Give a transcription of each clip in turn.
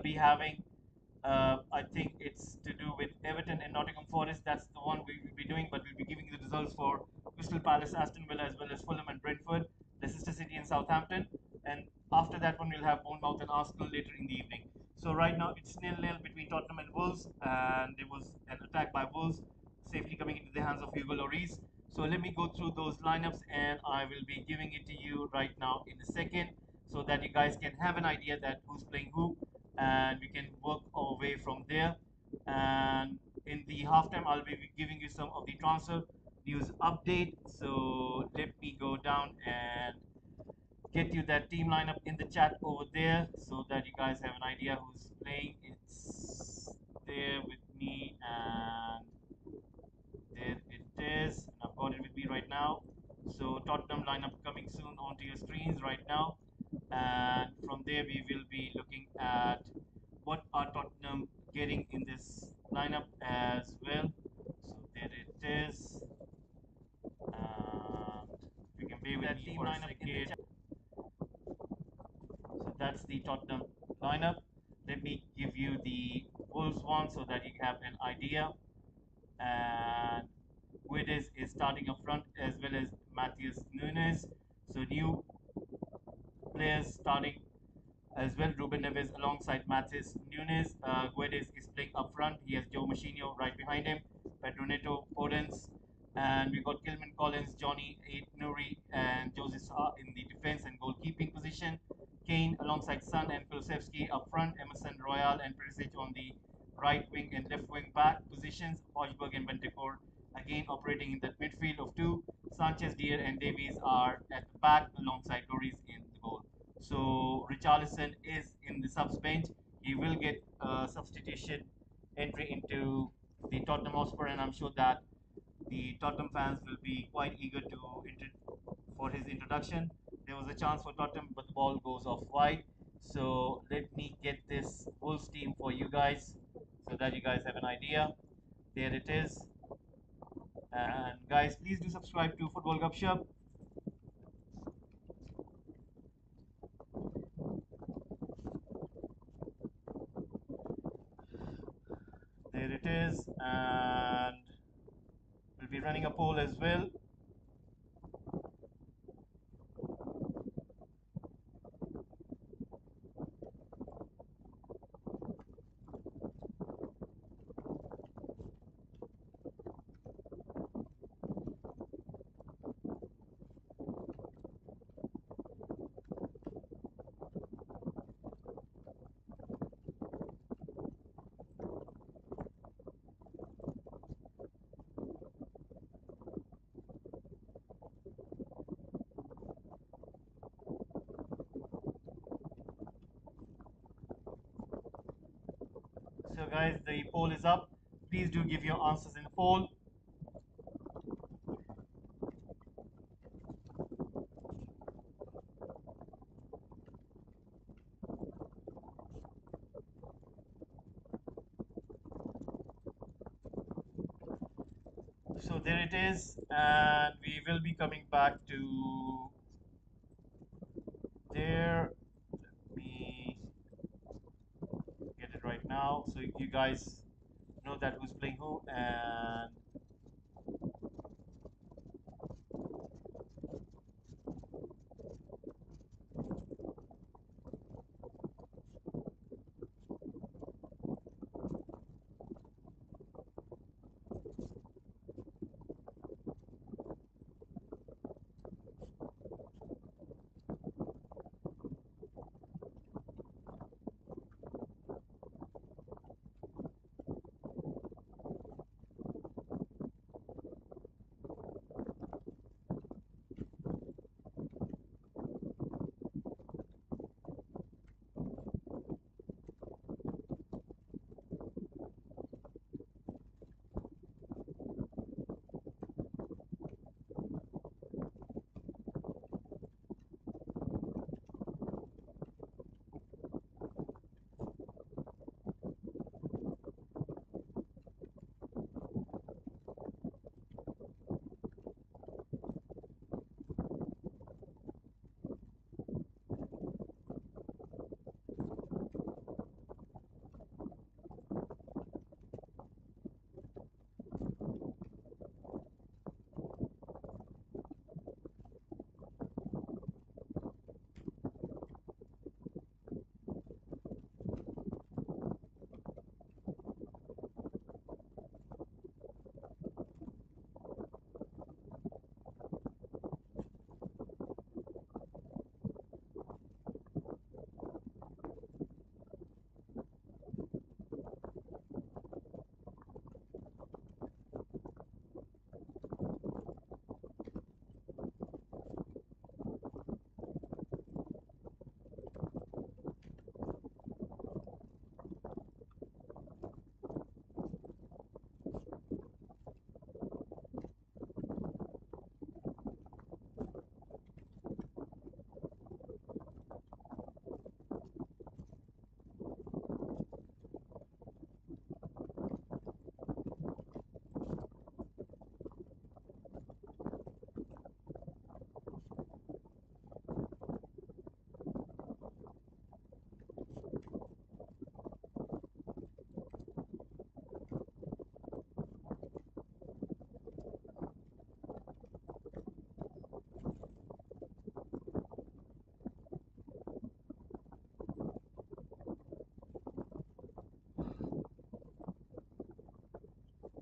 will be having, I think it's to do with Everton and Nottingham Forest. That's the one we will be doing, but we'll be giving you the results for Crystal Palace, Aston Villa, as well as Fulham and Brentford, Leicester City and Southampton. And after that one, we'll have Bournemouth and Arsenal later in the evening. So right now it's nil-nil between Tottenham and Wolves, and there was an attack by Wolves, safely coming into the hands of Hugo Lloris. So let me go through those lineups, and I will be giving it to you right now in a second, so that you guys can have an idea that who's playing who, and we can work our way from there. And in the halftime, I'll be giving you some of the transfer news update. So let me go down and get you that team lineup in the chat over there, so that you guys have an idea who's playing. It's there with me, and there it is. And I've got it with me right now. So Tottenham lineup coming soon onto your screens right now. And from there we will be looking at what are Tottenham getting in this lineup as well. So there it is. And if you can bear with that me team for a lineup in the chat. So that's the Tottenham lineup. Let me give you the Wolves one so that you have an idea. And Guedes is starting up front, as well as Matheus Nunes. So new players starting as well. Ruben Neves alongside Matheus Nunes. Guedes is playing up front. He has Joe Machinio right behind him. Pedro Neto, Podence. And we got Gilman Collins, Johnny Nuri, and Joseph Sa in the defense and goalkeeping position. Kane alongside Son and Kulusevski up front. Emerson Royal and Perisic on the right wing and left wing back positions. Hojberg and Bentancur again operating in that midfield of two. Sanchez, Dier, and Davies are at the back alongside Lloris in the goal. So Richarlison is in the subs bench. He will get a substitution entry into the Tottenham Hotspur, and I'm sure that the Tottenham fans will be quite eager to for his introduction. There was a chance for Tottenham, but the ball goes off wide. So let me get this Wolves team for you guys, so that you guys have an idea. There it is. And guys, please do subscribe to Football Gupshup. There it is. And we'll be running a poll as well. So guys, the poll is up. Please do give your answers in the poll. So there it is, and we will be coming back to there. Let me get it right now, so you guys know that who's playing who. And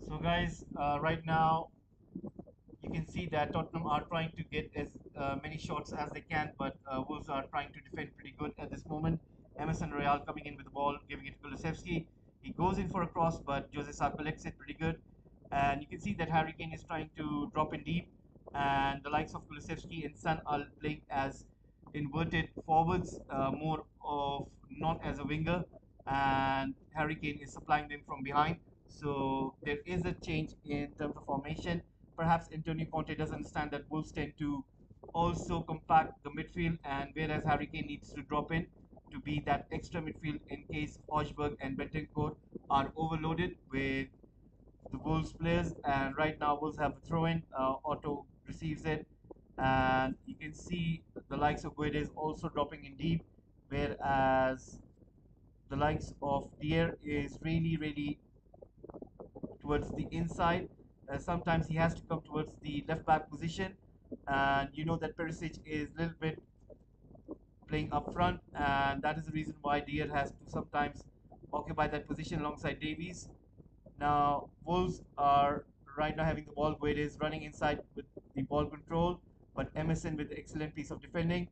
So, guys, right now you can see that Tottenham are trying to get as many shots as they can, but Wolves are trying to defend pretty good at this moment. Emerson Royal coming in with the ball, giving it to Kulusevski. He goes in for a cross, but Jose Sa collects it pretty good. And you can see that Harry Kane is trying to drop in deep, and the likes of Kulusevski and Son are playing as inverted forwards, more of not as a winger, and Harry Kane is supplying them from behind. So there is a change in terms of formation. Perhaps Antonio Conte does understand that Wolves tend to also compact the midfield, and whereas Harry Kane needs to drop in to be that extra midfield in case Hojberg and Betancourt are overloaded with the Wolves players. And right now, Wolves have a throw in. Otto receives it, and you can see the likes of Guedes also dropping in deep, whereas the likes of Dier is really towards the inside. Sometimes he has to come towards the left back position, and you know that Perisic is a little bit playing up front, and that is the reason why Dier has to sometimes occupy that position alongside Davies. Now, Wolves are right now having the ball. Guede is running inside with the ball control, but Emerson with an excellent piece of defending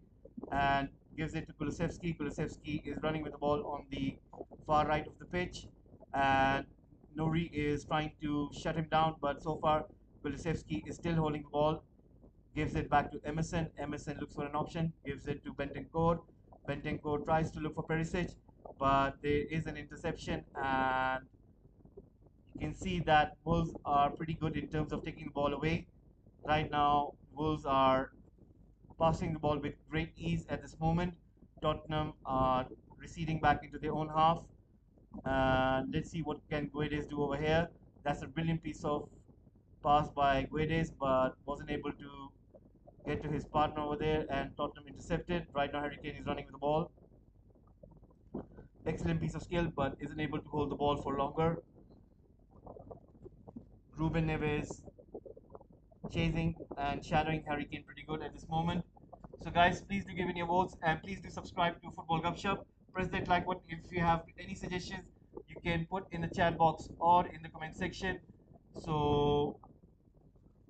and gives it to Kulusevski. Kulusevski is running with the ball on the far right of the pitch, and Nori is trying to shut him down, but so far Kulusevski is still holding the ball, gives it back to Emerson. Emerson looks for an option, gives it to Bentancur. Bentancur tries to look for Perisic, but there is an interception, and you can see that Wolves are pretty good in terms of taking the ball away. Right now, Wolves are passing the ball with great ease at this moment. Tottenham are receding back into their own half. Let's see what can Guedes do over here. That's a brilliant piece of pass by Guedes, but wasn't able to get to his partner over there, and Tottenham intercepted. Right now, Harry Kane is running with the ball. Excellent piece of skill, but isn't able to hold the ball for longer. Ruben Neves chasing and shadowing Harry Kane pretty good at this moment. So, guys, please do give in your votes, and please do subscribe to Football Gupshup. Press that like button. If you have any suggestions, you can put in the chat box or in the comment section. So,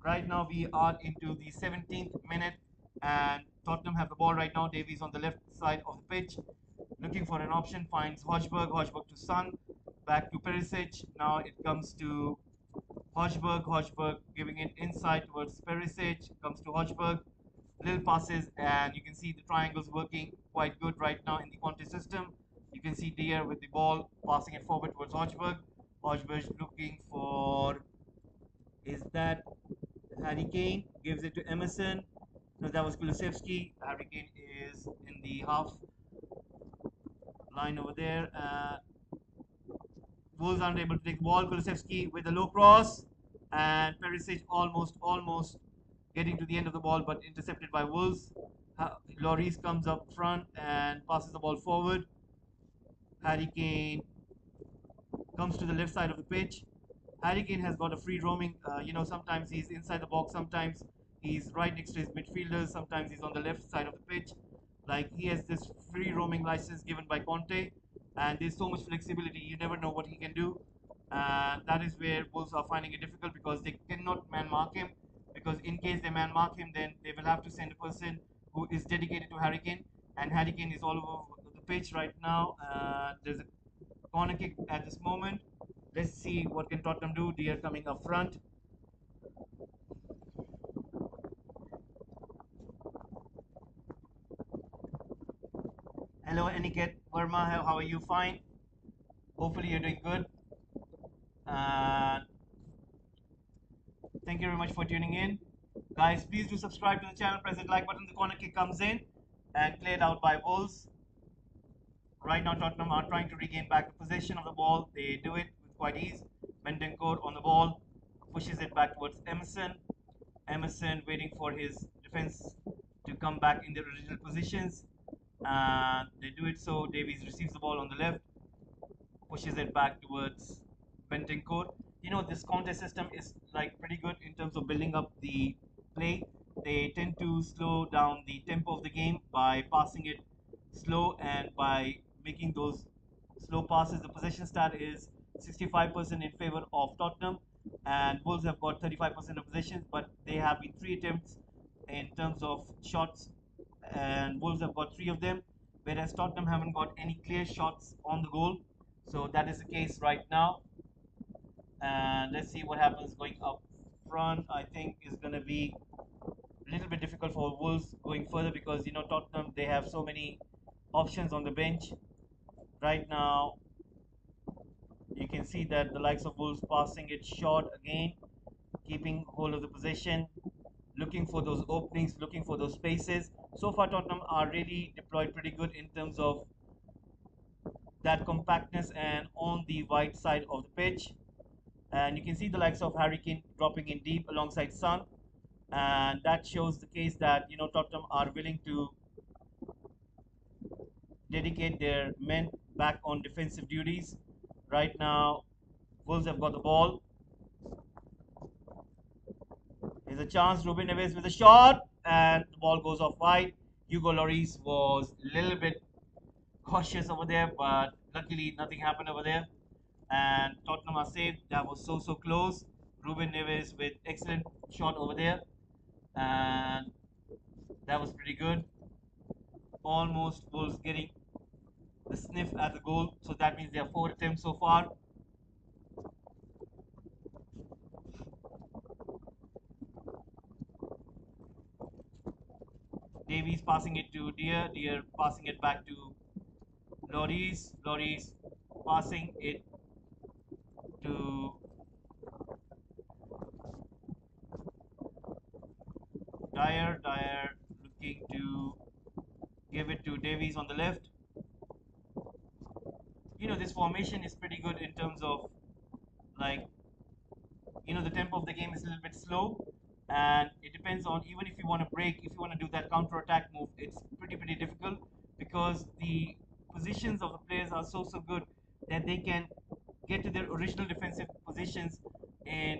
right now we are into the 17th minute, and Tottenham have the ball right now. Davies on the left side of the pitch, looking for an option, finds Hojberg. Hojberg to Son, back to Perisic. Now it comes to Hojberg giving it inside towards Perisic, comes to Hojberg, little passes, and you can see the triangles working quite good right now in the Conte system. You can see Dier with the ball, passing it forward towards Hojberg. Hojberg looking for, is that Harry Kane, gives it to Emerson. No, that was Kulusevski. Harry Kane is in the half line over there. Wolves aren't able to take the ball. Kulusevski with a low cross, and Perisic almost getting to the end of the ball, but intercepted by Wolves. Lloris comes up front and passes the ball forward. Harry Kane comes to the left side of the pitch. Harry Kane has got a free roaming. Sometimes he's inside the box, sometimes he's right next to his midfielders, sometimes he's on the left side of the pitch. Like, he has this free roaming license given by Conte, and there's so much flexibility. You never know what he can do, and that is where Wolves are finding it difficult because they cannot man mark him. Because in case they man mark him, then they will have to send a person who is dedicated to Harry Kane, and Harry Kane is all over the pitch right now. There's a corner kick at this moment. Let's see what can Tottenham do. They are coming up front. Hello, Aniket Verma. How are you? Fine. Hopefully, you're doing good. And thank you very much for tuning in. Guys, please do subscribe to the channel. Press the like button. The corner kick comes in and played out by Wolves. Right now, Tottenham are trying to regain back the possession of the ball. They do it with quite ease. Bentancur on the ball, pushes it back towards Emerson. Emerson waiting for his defense to come back in their original positions. And they do it so. Davies receives the ball on the left, pushes it back towards Bentancur. This contest system is like pretty good in terms of building up the play. They tend to slow down the tempo of the game by passing it slow, and by making those slow passes. The possession stat is 65% in favor of Tottenham, and Wolves have got 35% of possessions, but they have been three attempts in terms of shots, and Wolves have got three of them, whereas Tottenham haven't got any clear shots on the goal. So that is the case right now, and let's see what happens going up front. I think is going to be a little bit difficult for Wolves going further because Tottenham, they have so many options on the bench right now. You can see that the likes of Wolves passing it short again, keeping hold of the possession, looking for those openings, looking for those spaces. So far, Tottenham are really deployed pretty good in terms of that compactness and on the wide side of the pitch. And you can see the likes of Harry Kane dropping in deep alongside Son, and that shows the case that Tottenham are willing to dedicate their men back on defensive duties. Right now, Wolves have got the ball. There's a chance. Ruben Neves with a shot, and the ball goes off wide. Hugo Lloris was a little bit cautious over there, but luckily nothing happened over there. And Tottenham are saved. That was so close. Ruben Neves with excellent shot over there, and that was pretty good. Almost Wolves getting the sniff at the goal. So that means there are four attempts so far. Davies passing it to Deer. Deer passing it back to Lloris. Lloris passing it to Dyer. Dyer looking to give it to Davies on the left. This formation is pretty good in terms of, like, the tempo of the game is a little bit slow, and it depends on, even if you want to break, if you want to do that counter attack move, it's pretty difficult because the positions of the players are so good that they can get to their original defensive positions in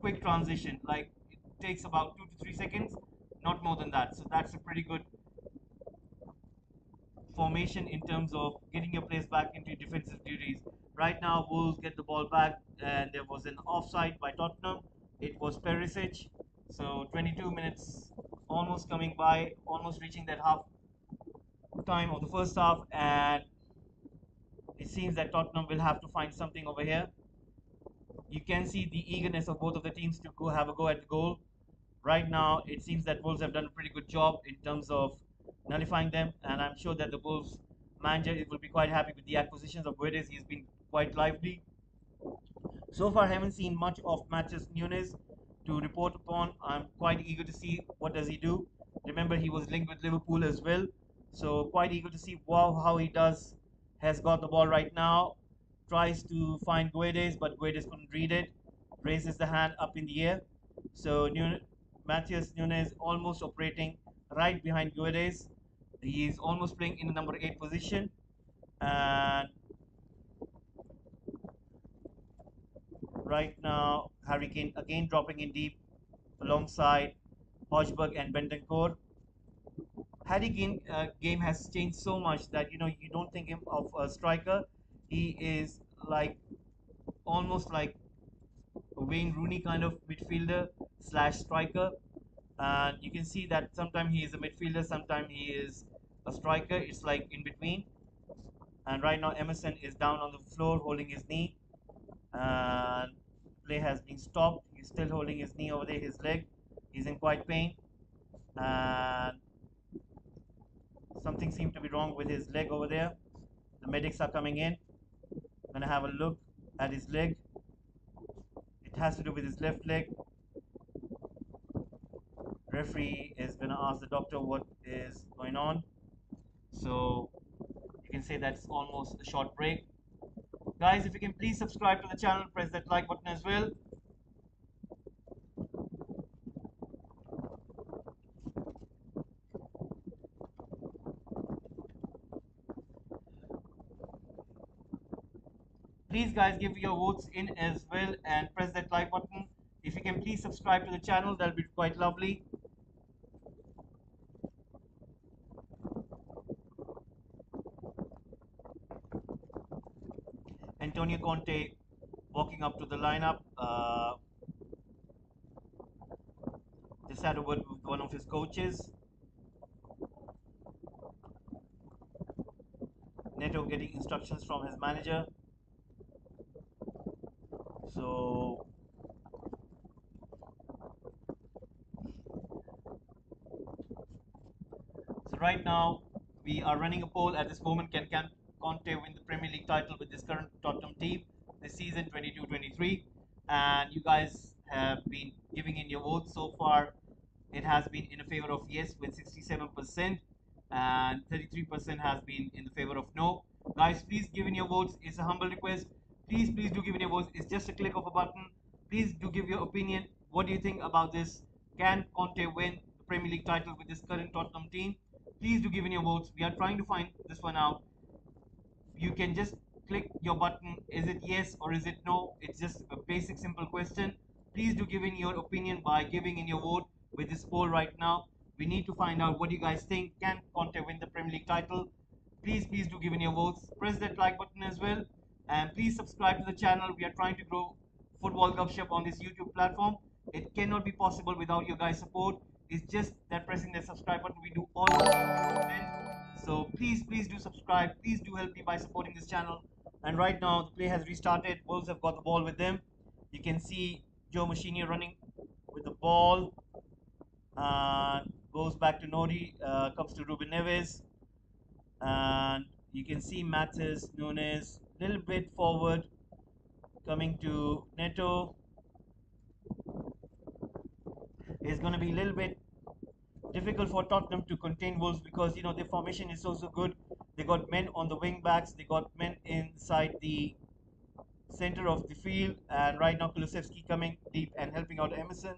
quick transition. Like, it takes about 2 to 3 seconds, not more than that. So that's a pretty good formation in terms of getting your players back into defensive duties. Right now, Wolves get the ball back, and there was an offside by Tottenham. It was Perisic. So 22 minutes almost coming by, almost reaching that half time of the first half, and it seems that Tottenham will have to find something over here. You can see the eagerness of both of the teams to go have a go at the goal. Right now, it seems that Wolves have done a pretty good job in terms of nullifying them, and I'm sure that the Wolves manager will be quite happy with the acquisitions of Guedes. He's been quite lively. So far, I haven't seen much of Matches Nunes to report upon. I'm quite eager to see what does he do. Remember, he was linked with Liverpool as well, so quite eager to see how he does. Has got the ball right now, tries to find Guedes, but Guedes couldn't read it. Raises the hand up in the air. So Matthias Nunes almost operating right behind Guedes. He is almost playing in the number 8 position, and right now Harry Kane again dropping in deep alongside Hojberg and Bentancur. Harry Kane game has changed so much that you don't think him of a striker. He is like almost like a Wayne Rooney kind of midfielder slash striker. And you can see that sometimes he is a midfielder, sometimes he is a striker. It's like in between. And right now Emerson is down on the floor holding his knee, and play has been stopped. He's still holding his knee over there, his leg. He's in quite pain, and something seemed to be wrong with his leg over there. The medics are coming in. I'm gonna have a look at his leg. It has to do with his left leg. Referee is gonna ask the doctor what is going on. So you can say that's almost a short break. Guys, if you can please subscribe to the channel, press that like button as well. Please guys, give your votes in as well and press that like button. If you can please subscribe to the channel, that'll be quite lovely. Antonio Conte walking up to the lineup. Just had a word with one of his coaches. Neto getting instructions from his manager. So So right now we are running a poll at this moment. Can Conte win the Premier League title with this current Tottenham team this season 22-23? And you guys have been giving in your votes so far. It has been in a favor of yes with 67%, and 33% has been in the favor of no. Guys, please give in your votes. It's a humble request. Please do give in your votes. It's just a click of a button. Please do give your opinion. What do you think about this? Can Conte win the Premier League title with this current Tottenham team? Please do give in your votes. We are trying to find this one out. You can just click your button. Is it yes or is it no? It's just a basic simple question. Please do give in your opinion by giving in your vote with this poll right now. We need to find out what you guys think. Can Conte win the Premier League title? Please do give in your votes. Press that like button as well, and please subscribe to the channel. We are trying to grow Football Gupshup on this YouTube platform. It cannot be possible without your guys' support. It's just that pressing the subscribe button, we do all the content. So please do subscribe. Please do help me by supporting this channel. And right now the play has restarted. Wolves have got the ball with them. You can see Joe Machini running with the ball. Goes back to Nori. Comes to Ruben Neves. And you can see Mathis, Nunes, little bit forward. Coming to Neto. It's going to be a little bit difficult for Tottenham to contain Wolves because their formation is so good. They got men on the wing backs, they got men inside the center of the field, and right now Kulusevski coming deep and helping out Emerson.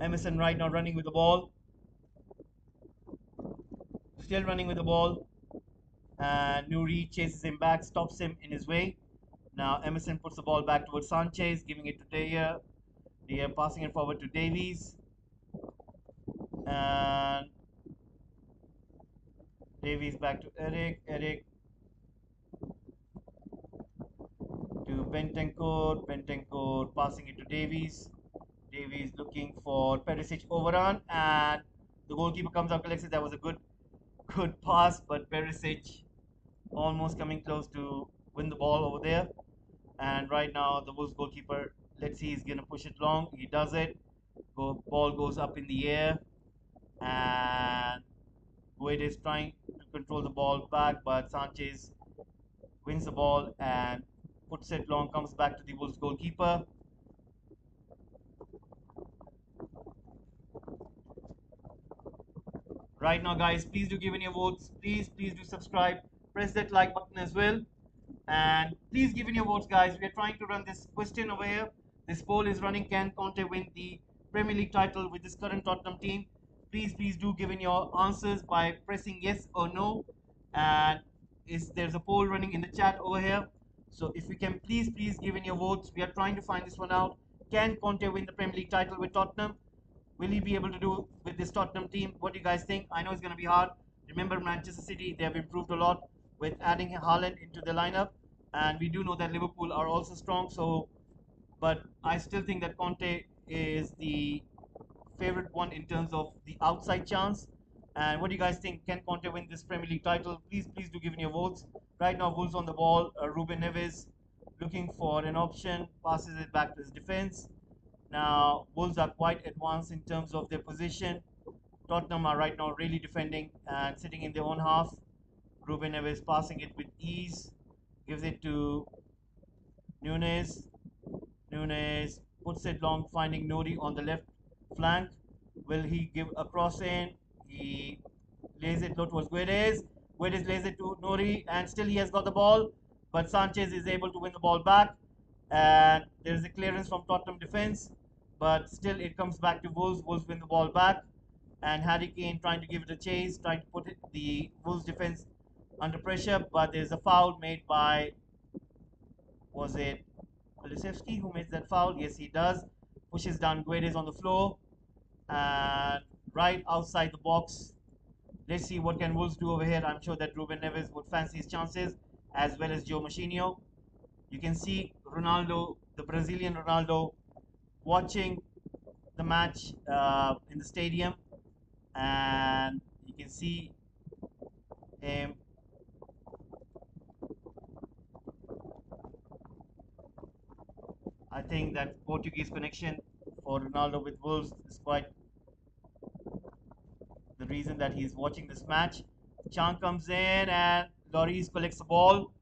Emerson right now running with the ball, still running with the ball, and Nuri chases him back, stops him in his way. Now Emerson puts the ball back towards Sanchez, giving it to Deya. Deya passing it forward to Davies, and Davies back to Eric. Eric to Bentancur. Bentancur passing it to Davies. Davies looking for Perisic overrun, and the goalkeeper comes up, collects it. That was a good pass, but Perisic almost coming close to win the ball over there. And right now, the Wolves goalkeeper, let's see, he's gonna push it long. He does it. Ball goes up in the air, and Guede is trying to control the ball back, but Sanchez wins the ball and puts it long. Comes back to the Wolves goalkeeper. Right now, guys, please do give in your votes. Please do subscribe. Press that like button as well. And please give in your votes, guys. We are trying to run this question over here. This poll is running. Can Conte win the Premier League title with this current Tottenham team? Please do give in your answers by pressing yes or no. And there's a poll running in the chat over here. So if you can please give in your votes. We are trying to find this one out. Can Conte win the Premier League title with Tottenham? Will he be able to do with this Tottenham team? What do you guys think? I know it's going to be hard. Remember, Manchester City, they have improved a lot with adding Haaland into the lineup. And we do know that Liverpool are also strong. But I still think that Conte is the favorite one in terms of the outside chance. And what do you guys think? Can Conte win this Premier League title? Please do give in your votes. Right now, Wolves on the ball. Ruben Neves looking for an option, passes it back to his defense. Now, Wolves are quite advanced in terms of their position. Tottenham are right now really defending and sitting in their own half. Ruben Neves passing it with ease, gives it to Nunes. Nunes puts it long, finding Nuri on the left flank. Will he give a cross in? He lays it low towards Guedes. Guedes lays it to Nuri, and still he has got the ball. But Sanchez is able to win the ball back. And there is a clearance from Tottenham defense. But still it comes back to Wolves. Wolves win the ball back. And Harry Kane trying to give it a chase, trying to put the Wolves defense under pressure. But there's a foul made by, was it Kulusevski who makes that foul? Yes, he does. Pushes down Guedes on the floor. And right outside the box. Let's see what can Wolves do over here. I'm sure that Ruben Neves would fancy his chances, as well as Joe Machinio. You can see Ronaldo, the Brazilian Ronaldo, watching the match in the stadium, and you can see him. I think that Portuguese connection for Ronaldo with Wolves is quite the reason that he's watching this match. Chang comes in and Lloris collects the ball.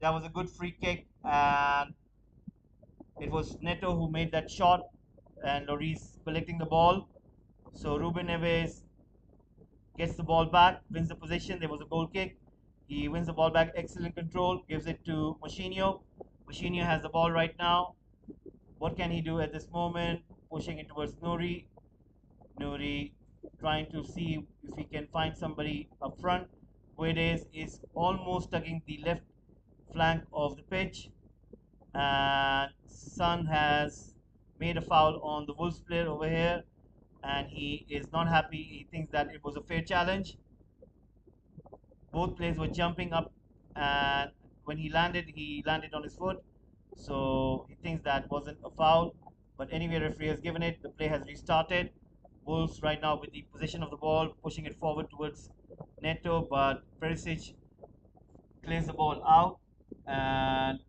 That was a good free kick, and it was Neto who made that shot, and Lloris collecting the ball. So Ruben Neves gets the ball back, wins the possession. There was a goal kick. He wins the ball back, excellent control, gives it to Machinio. Machinio has the ball right now. What can he do at this moment? Pushing it towards Nuri. Nuri trying to see if he can find somebody up front. Guedes is almost tugging the left flank of the pitch. And Sun has made a foul on the Wolves player over here. And he is not happy. He thinks that it was a fair challenge. Both players were jumping up, and when he landed on his foot. So he thinks that wasn't a foul. But anyway, referee has given it. The play has restarted. Wolves right now with the possession of the ball, pushing it forward towards Neto, but Perisic clears the ball out, and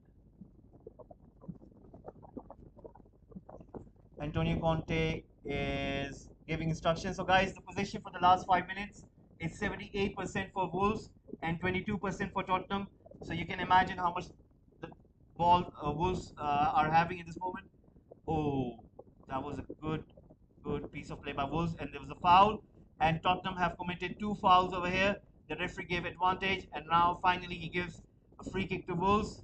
Antonio Conte is giving instructions. So, guys, the possession for the last 5 minutes is 78% for Wolves and 22% for Tottenham. So, you can imagine how much the ball Wolves are having in this moment. Oh, that was a good piece of play by Wolves, and there was a foul. And Tottenham have committed two fouls over here. The referee gave advantage, and now finally he gives a free kick to Wolves,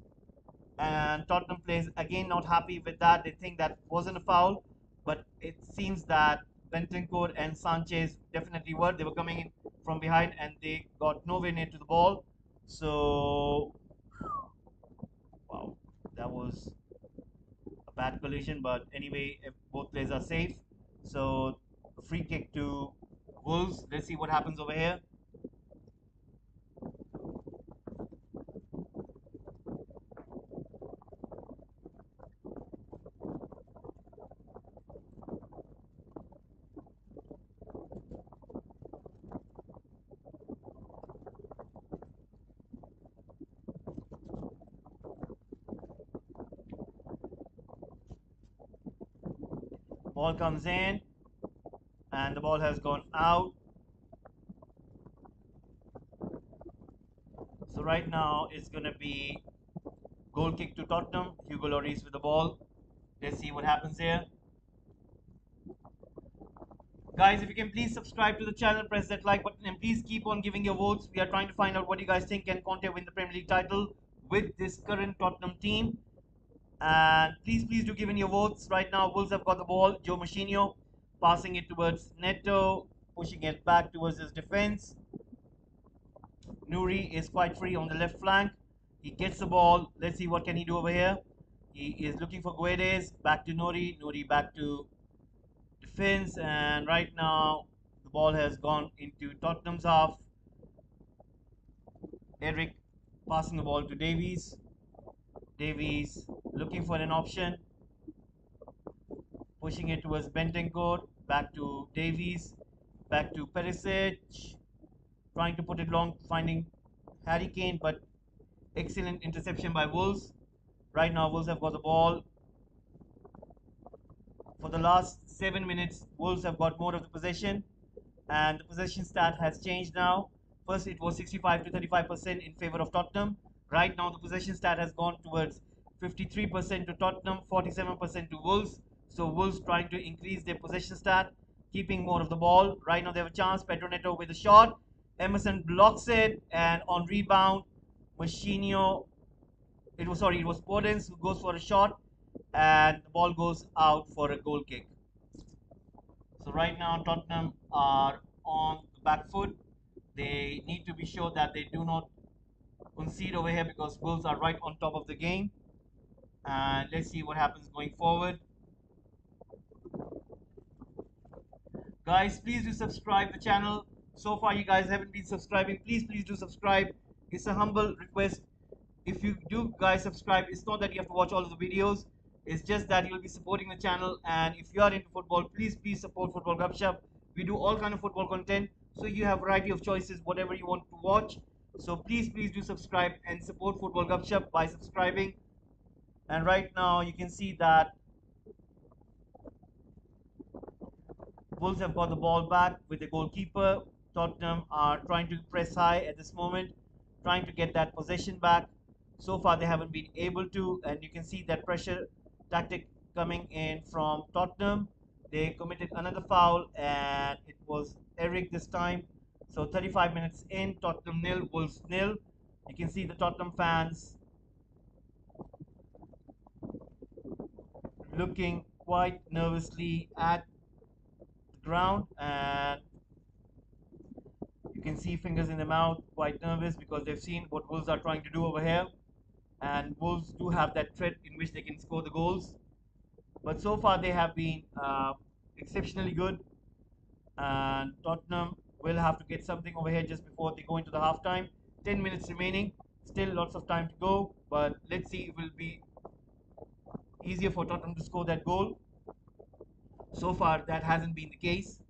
and Tottenham players again not happy with that. They think that wasn't a foul, but it seems that Bentancur and Sanchez definitely were. They were coming in from behind and they got nowhere near to the ball. So, wow, that was a bad collision. But anyway, if both players are safe, so a free kick to Wolves. Let's see what happens over here. Ball comes in, and the ball has gone out. So right now it's going to be goal kick to Tottenham. Hugo Lloris with the ball. Let's see what happens here. Guys, if you can please subscribe to the channel, press that like button, and please keep on giving your votes. We are trying to find out what you guys think. Can Conte win the Premier League title with this current Tottenham team? And please do give in your votes. Right now, Wolves have got the ball. Joe Machinio passing it towards Neto, pushing it back towards his defense. Nuri is quite free on the left flank. He gets the ball. Let's see what can he do over here. He is looking for Guedes. Back to Nuri. Nuri back to defense. And right now, the ball has gone into Tottenham's half. Eric passing the ball to Davies. Davies looking for an option. Pushing it towards Bentancur. Back to Davies. Back to Perisic. Trying to put it long, finding Harry Kane, but excellent interception by Wolves. Right now, Wolves have got the ball. For the last 7 minutes, Wolves have got more of the possession, and the possession stat has changed now. First, it was 65 to 35% in favor of Tottenham. Right now, the possession stat has gone towards 53% to Tottenham, 47% to Wolves. So Wolves trying to increase their possession stat, keeping more of the ball. Right now, they have a chance. Pedro Neto with a shot. Emerson blocks it, and on rebound, Machinio. It was Podence who goes for a shot, and the ball goes out for a goal kick. So right now Tottenham are on the back foot. They need to be sure that they do not concede over here because Wolves are right on top of the game. And let's see what happens going forward. Guys, please do subscribe the channel. So far you guys haven't been subscribing. Please do subscribe. It's a humble request. if you do guys subscribe, it's not that you have to watch all of the videos. It's just that you'll be supporting the channel. And if you are into football, please support Football Gupshup. We do all kind of football content, so you have variety of choices, whatever you want to watch. So please do subscribe and support Football Gupshup by subscribing. And right now you can see that Wolves have got the ball back with the goalkeeper. Tottenham are trying to press high at this moment, trying to get that possession back. So far, they haven't been able to, and you can see that pressure tactic coming in from Tottenham. They committed another foul, and it was Eric this time. So 35 minutes in, Tottenham nil, Wolves nil. You can see the Tottenham fans looking quite nervously at the ground, and you can see fingers in the mouth, quite nervous because they've seen what Wolves are trying to do over here. And Wolves do have that threat in which they can score the goals. But so far they have been exceptionally good. And Tottenham will have to get something over here just before they go into the halftime. 10 minutes remaining. Still lots of time to go. But let's see, it will be easier for Tottenham to score that goal. So far that hasn't been the case.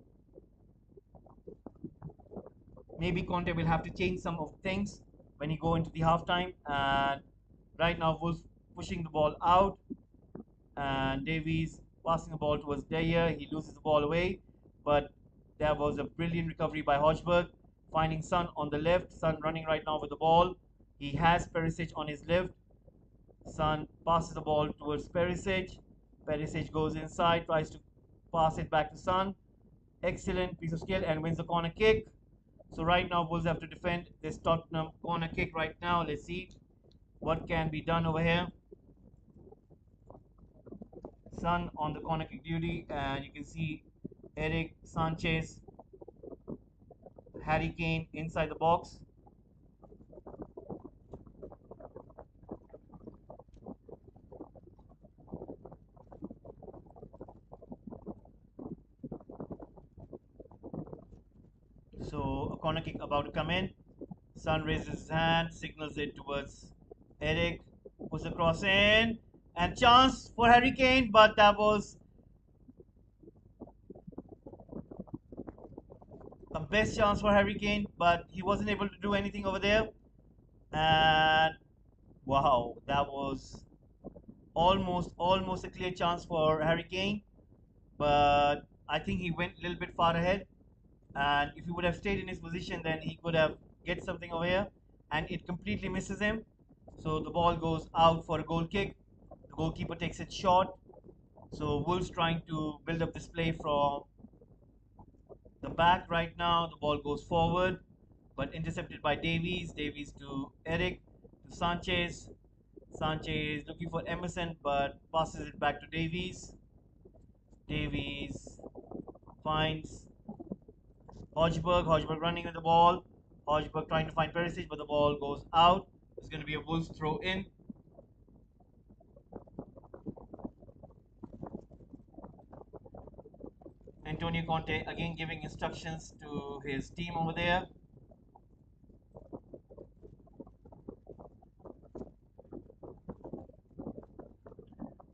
Maybe Conte will have to change some of things when he go into the halftime. And right now Wolves pushing the ball out, and Davies passing the ball towards Dyer. He loses the ball away, but there was a brilliant recovery by Hojberg, finding Son on the left. Son running right now with the ball. He has Perisic on his left. Son passes the ball towards Perisic. Perisic goes inside, tries to pass it back to Son. Excellent piece of skill and wins the corner kick. So right now Wolves have to defend this Tottenham corner kick right now. Let's see what can be done over here. Son on the corner kick duty, and you can see Eric Sanchez, Harry Kane inside the box. So a corner kick about to come in. Son raises his hand, signals it towards Eric, puts the cross in, and chance for Harry Kane, but that was a best chance for Harry Kane, but he wasn't able to do anything over there. And wow, that was almost a clear chance for Harry Kane, but I think he went a little bit far ahead. And if he would have stayed in his position, then he could have get something over here, and it completely misses him. So the ball goes out for a goal kick. The goalkeeper takes it short. So Wolves trying to build up this play from the back right now. The ball goes forward, but intercepted by Davies. Davies to Eric, to Sanchez. Sanchez looking for Emerson, but passes it back to Davies. Davies finds Hojberg. Hojberg running with the ball. Hojberg trying to find Perisic, but the ball goes out. It's going to be a Wolves throw in. Antonio Conte again giving instructions to his team over there.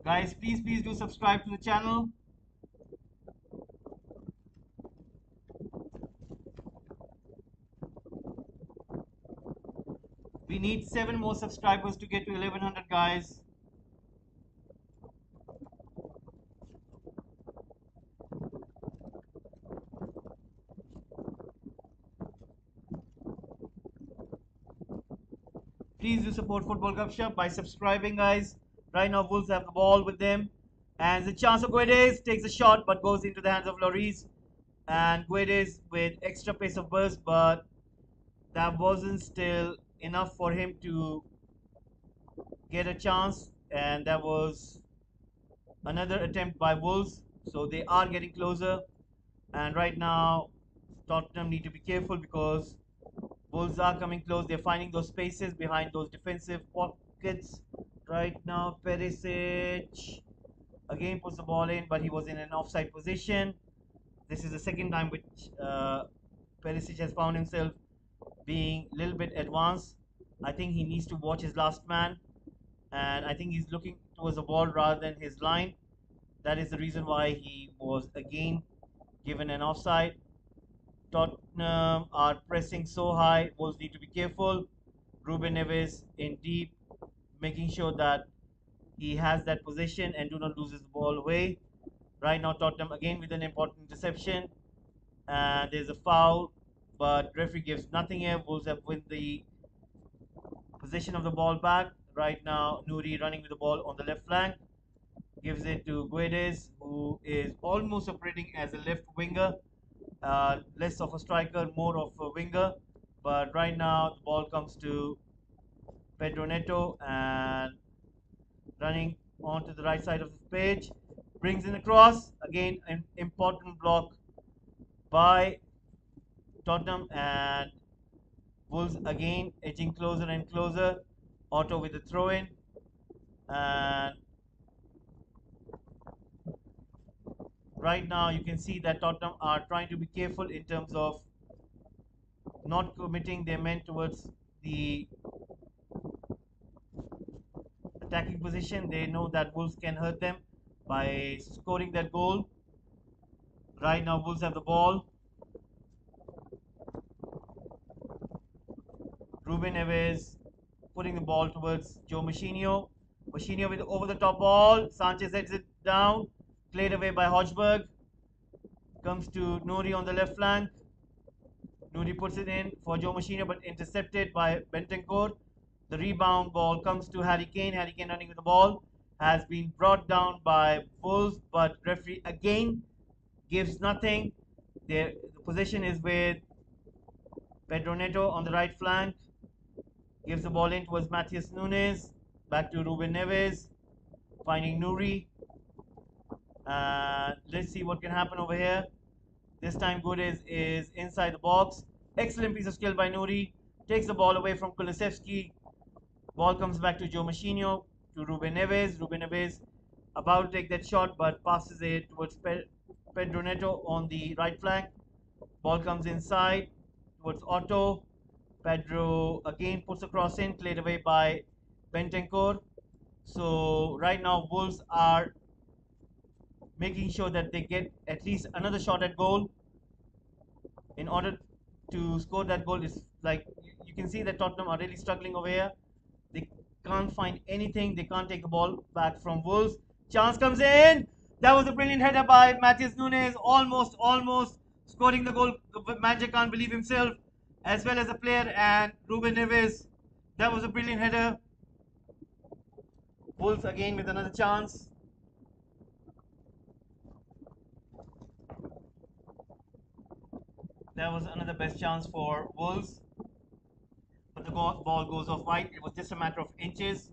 Guys, please do subscribe to the channel. We need 7 more subscribers to get to 1100, guys. Please do support Football Gupshup by subscribing, guys. Right now, Wolves have the ball with them. And the chance of Guedes takes a shot but goes into the hands of Lloris. And Guedes with extra pace of burst, but that wasn't still enough for him to get a chance. And that was another attempt by Wolves. So they are getting closer. And right now, Tottenham need to be careful because Wolves are coming close. They're finding those spaces behind those defensive pockets. Right now, Perisic again puts the ball in, but he was in an offside position. This is the second time which Perisic has found himself being a little bit advanced. I think he needs to watch his last man, and I think he's looking towards the ball rather than his line. That is the reason why he was again given an offside. Tottenham are pressing so high. Wolves need to be careful. Ruben Neves in deep, making sure that he has that position and do not lose his ball away. Right now, Tottenham again with an important interception. And there's a foul, but referee gives nothing here. Wolves have win the possession of the ball back. Right now, Nuri running with the ball on the left flank. Gives it to Guedes, who is almost operating as a left winger. Less of a striker, more of a winger. But right now, the ball comes to Pedro Neto and running onto the right side of the page. Brings in a cross. Again, an important block by Tottenham, and Wolves again edging closer and closer. Otto with the throw in. And right now, you can see that Tottenham are trying to be careful in terms of not committing their men towards the attacking position. They know that Wolves can hurt them by scoring that goal. Right now, Wolves have the ball. Ruben Neves putting the ball towards Joe Machinio. Machinio with over the top ball. Sanchez heads it down. Played away by Hodgberg. Comes to Nouri on the left flank. Nouri puts it in for Joe Machinio, but intercepted by Bentancur. The rebound ball comes to Harry Kane. Harry Kane running with the ball. Has been brought down by Wolves, but referee again gives nothing. The possession is with Pedro Neto on the right flank. Gives the ball in towards Matheus Nunes. Back to Ruben Neves. Finding Nuri. Let's see what can happen over here. This time Gudes is inside the box. Excellent piece of skill by Nuri. Takes the ball away from Kulusevski. Ball comes back to Joe Machinio, to Ruben Neves. Ruben Neves about to take that shot, but passes it towards Pedro Neto on the right flank. Ball comes inside towards Otto. Pedro again puts a cross in, played away by Bentancur. So right now Wolves are making sure that they get at least another shot at goal. In order to score that goal, is like you can see that Tottenham are really struggling over here. They can't find anything. They can't take the ball back from Wolves. Chance comes in. That was a brilliant header by Matheus Nunes. Almost scoring the goal. The manager can't believe himself, as well as the player and Ruben Neves. That was a brilliant header. Wolves again with another chance. That was another best chance for Wolves, but the ball goes off wide. It was just a matter of inches,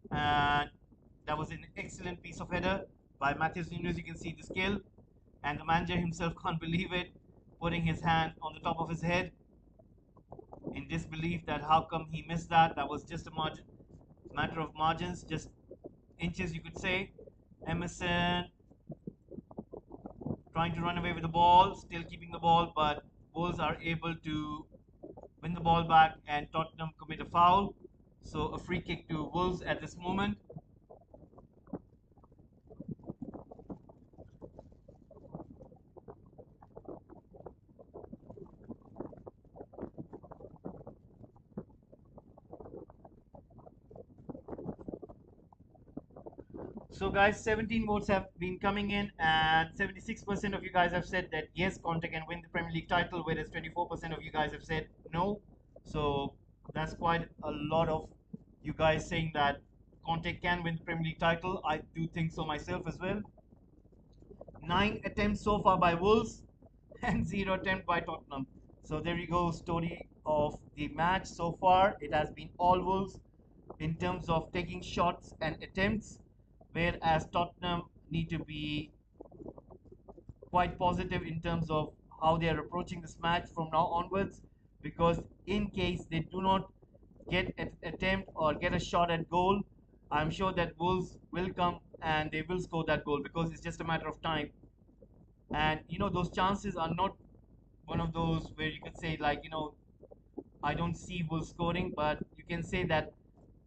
and that was an excellent piece of header by Matheus Nunes. You can see the skill, and the manager himself can't believe it, putting his hand on the top of his head in disbelief that how come he missed that. That was just a matter of margins, just inches, you could say. Emerson trying to run away with the ball, still keeping the ball, but Wolves are able to win the ball back, and Tottenham commit a foul. So a free kick to Wolves at this moment. So guys, 17 votes have been coming in, and 76% of you guys have said that yes, Conte can win the Premier League title, whereas 24% of you guys have said no. So that's quite a lot of you guys saying that Conte can win the Premier League title. I do think so myself as well. 9 attempts so far by Wolves and 0 attempt by Tottenham. So there you go, story of the match so far. It has been all Wolves in terms of taking shots and attempts, whereas Tottenham need to be quite positive in terms of how they are approaching this match from now onwards, because in case they do not get an attempt or get a shot at goal, I'm sure that Wolves will come and they will score that goal, because it's just a matter of time. And those chances are not one of those where you could say, like, I don't see Wolves scoring, but you can say that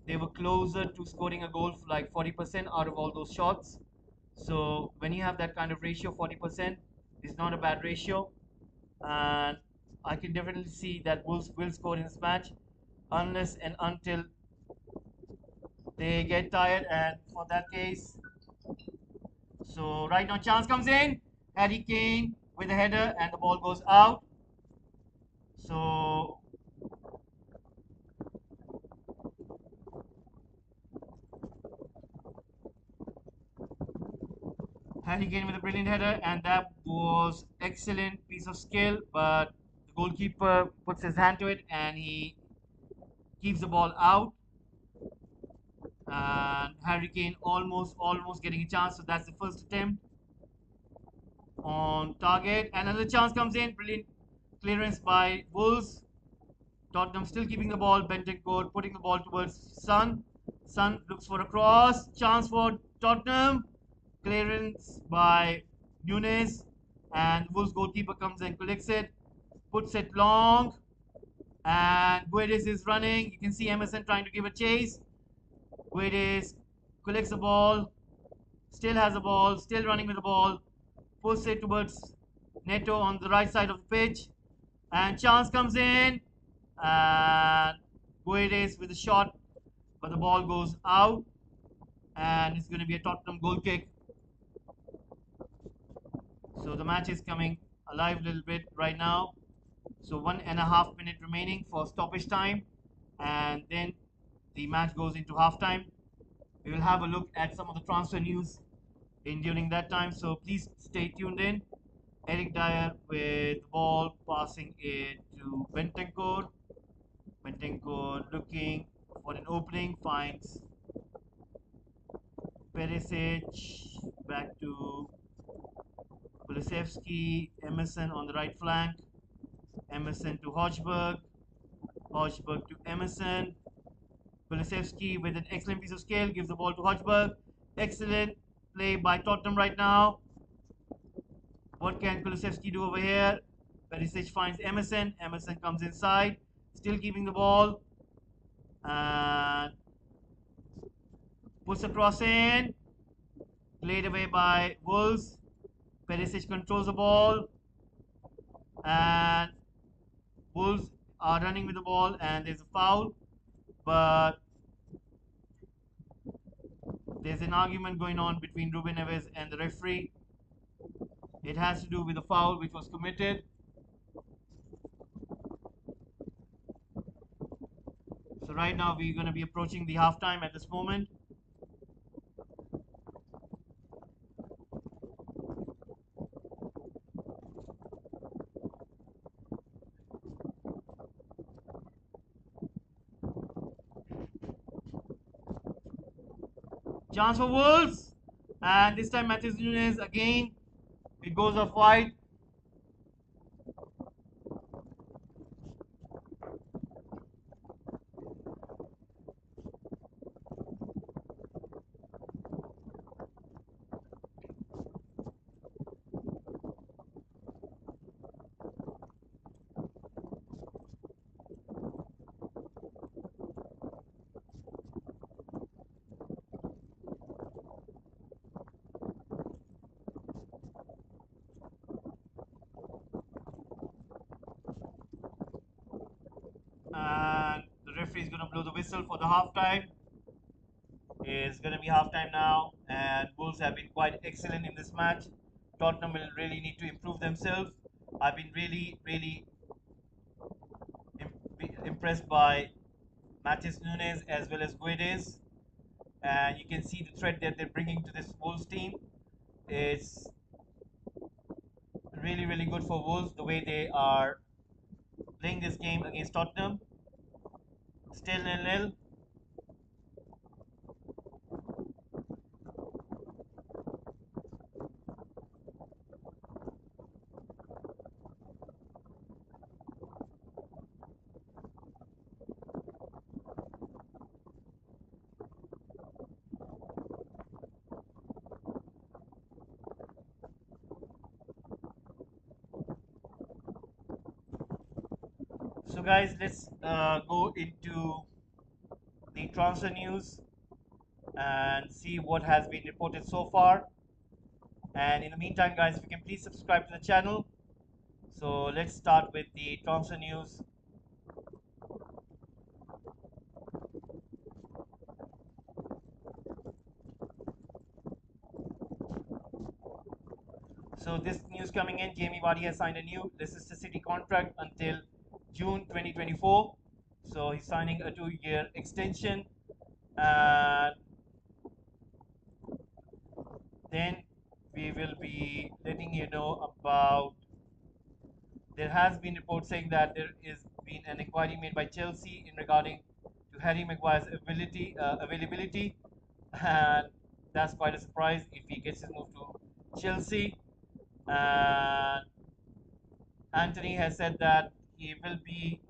they were closer to scoring a goal for like 40% out of all those shots. So when you have that kind of ratio, 40% is not a bad ratio. And I can definitely see that Wolves will score in this match unless and until they get tired. And for that case, so right now chance comes in. Harry Kane with a header and the ball goes out. So Harry Kane with a brilliant header, and that was excellent piece of skill. But the goalkeeper puts his hand to it and he keeps the ball out. And Harry Kane almost getting a chance. So that's the first attempt on target. And another chance comes in. Brilliant clearance by Wolves. Tottenham still keeping the ball. Bentancur putting the ball towards Son. Son looks for a cross. Chance for Tottenham. Clearance by Nunes. And Wolves goalkeeper comes and collects it. Puts it long. And Guedes is running. You can see Emerson trying to give a chase. Guedes collects the ball. Still has the ball. Still running with the ball. Puts it towards Neto on the right side of the pitch. And chance comes in. And Guedes with a shot, but the ball goes out, and it's going to be a Tottenham goal kick. So the match is coming alive a little bit right now. So 1.5 minutes remaining for stoppage time, and then the match goes into halftime. We will have a look at some of the transfer news in during that time. So please stay tuned in. Eric Dyer with the ball, passing it to Bentancur. Bentancur looking for an opening, finds Perisic, back to Kulusevski, Emerson on the right flank, Emerson to Hojberg, Hojberg to Emerson, Kulusevski with an excellent piece of skill gives the ball to Hojberg. Excellent play by Tottenham right now. What can Kulusevski do over here? Perisic finds Emerson, Emerson comes inside, still keeping the ball, and puts a cross in, played away by Wolves. Perisic controls the ball, and Wolves are running with the ball, and there's a foul, but there's an argument going on between Ruben Neves and the referee. It has to do with the foul which was committed. So right now we're going to be approaching the halftime at this moment. Chance for Wolves, and this time Matheus Nunes again. It goes off wide. And the referee is going to blow the whistle for the halftime. It's going to be halftime now, and Wolves have been quite excellent in this match. Tottenham will really need to improve themselves. I've been really impressed by Matheus Nunes as well as Guedes, and you can see the threat that they're bringing to this Wolves team. It's really good for Wolves the way they are playing this game against Tottenham. Still 0-0. So guys, let's go into the transfer news and see what has been reported so far. And in the meantime, guys, if you can please subscribe to the channel. So let's start with the transfer news. So this news coming in, Jamie Vardy has signed a new Leicester City contract until June 2024. So he's signing a 2-year extension. And then we will be letting you know about, there has been reports saying that there is been an inquiry made by Chelsea in regarding to Harry Maguire's availability, and that's quite a surprise if he gets his move to Chelsea. And Anthony has said that he will be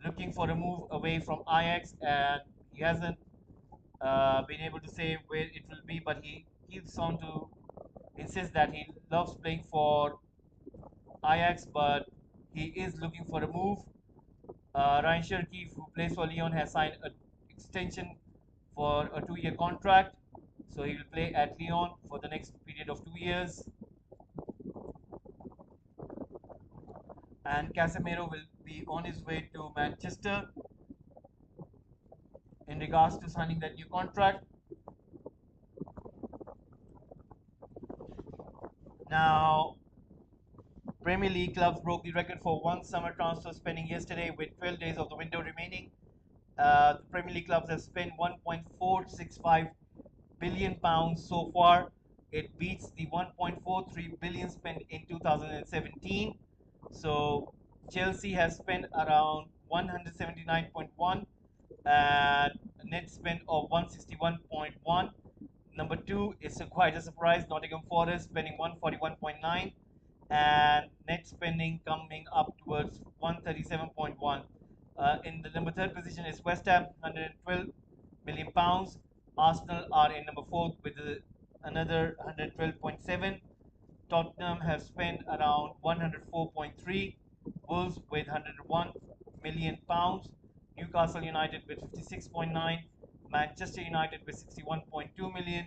looking for a move away from Ajax, and he hasn't been able to say where it will be, but he keeps on to insist that he loves playing for Ajax, but he is looking for a move. Ryan Cherki, who plays for Lyon, has signed an extension for a 2-year contract, so he will play at Lyon for the next period of 2 years. And Casemiro will be on his way to Manchester in regards to signing that new contract. Now, Premier League clubs broke the record for one summer transfer spending yesterday with 12 days of the window remaining. The Premier League clubs have spent 1.465 billion pounds so far. It beats the 1.43 billion spent in 2017. So Chelsea has spent around 179.1 and a net spend of 161.1. Number two is quite a surprise, Nottingham Forest spending 141.9 and net spending coming up towards 137.1. In the number third position is West Ham, 112 million pounds. Arsenal are in number fourth with another 112.7. Tottenham have spent around 104.3. Wolves with 101 million pounds. Newcastle United with 56.9. Manchester United with 61.2 million.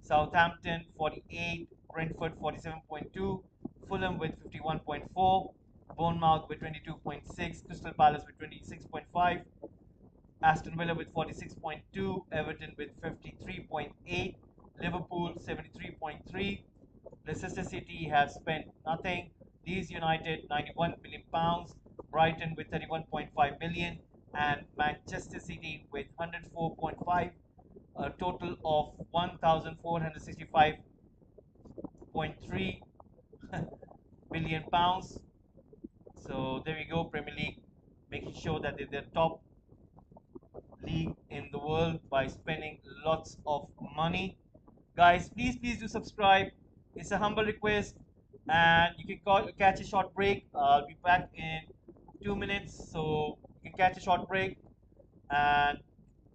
Southampton 48. Brentford 47.2. Fulham with 51.4. Bournemouth with 22.6. Crystal Palace with 26.5. Aston Villa with 46.2, Everton with 53.8, Liverpool 73.3. Leicester City have spent nothing. Leeds United 91 million pounds, Brighton with 31.5 million, and Manchester City with 104.5, a total of 1,465.3 billion pounds. So there we go, Premier League making sure that they're the top league in the world by spending lots of money. Guys, please do subscribe. It's a humble request, and you can catch a short break. I'll be back in 2 minutes, so you can catch a short break, and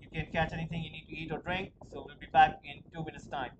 you can catch anything you need to eat or drink. So we'll be back in 2 minutes time.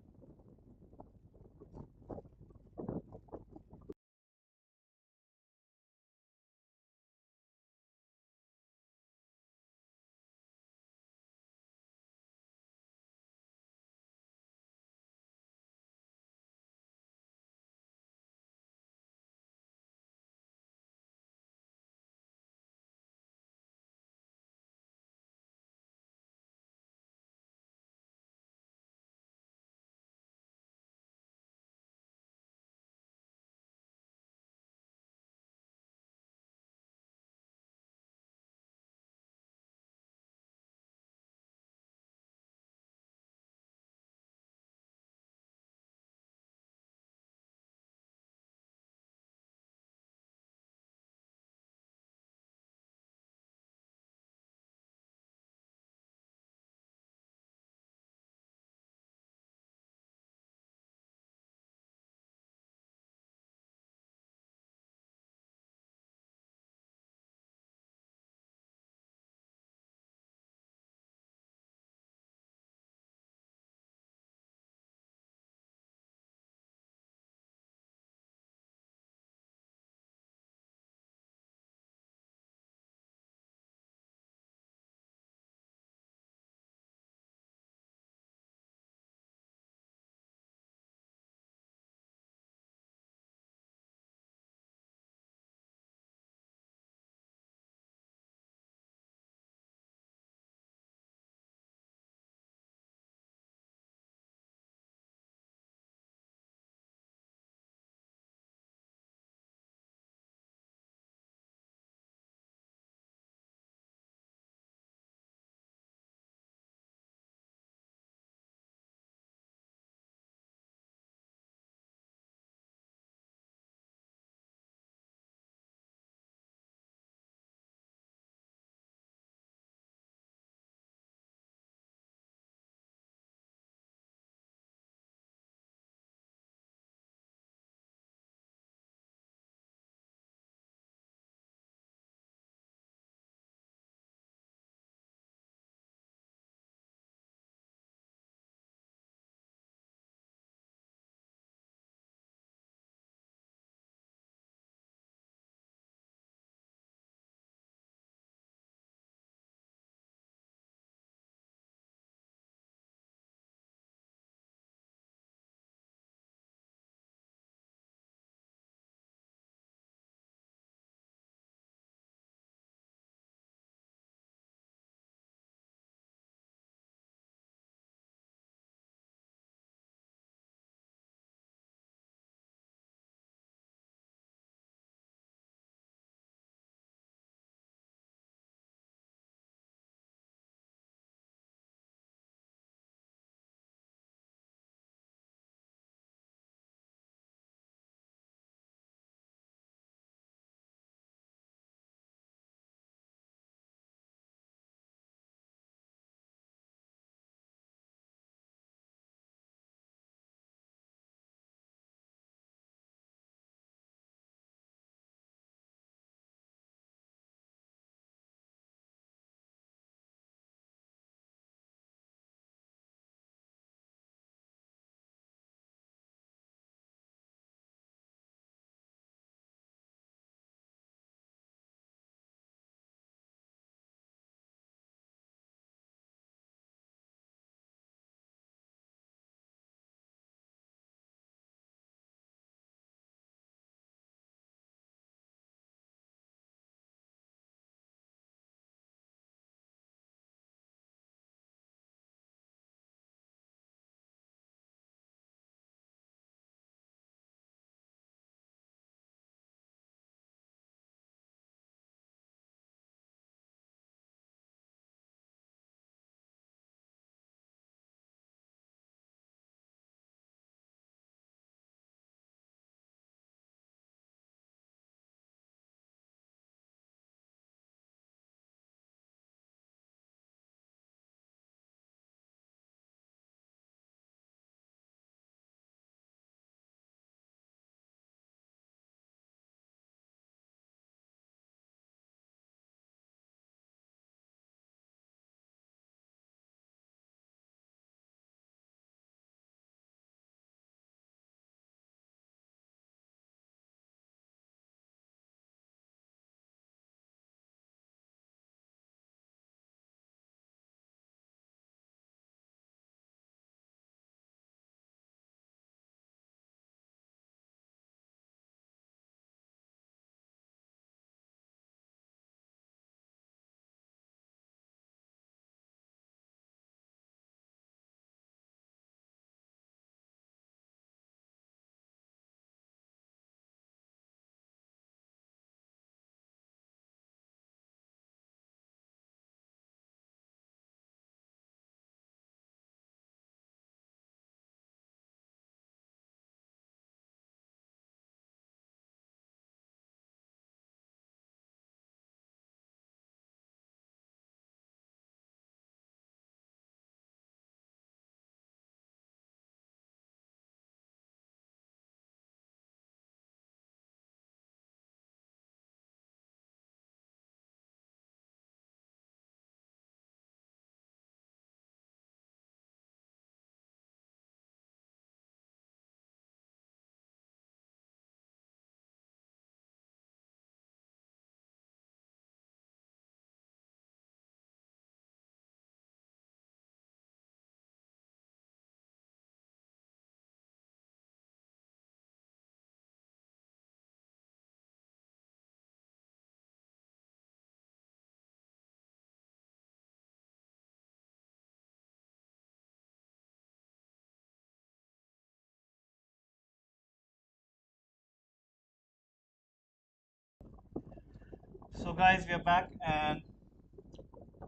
guys, we are back, and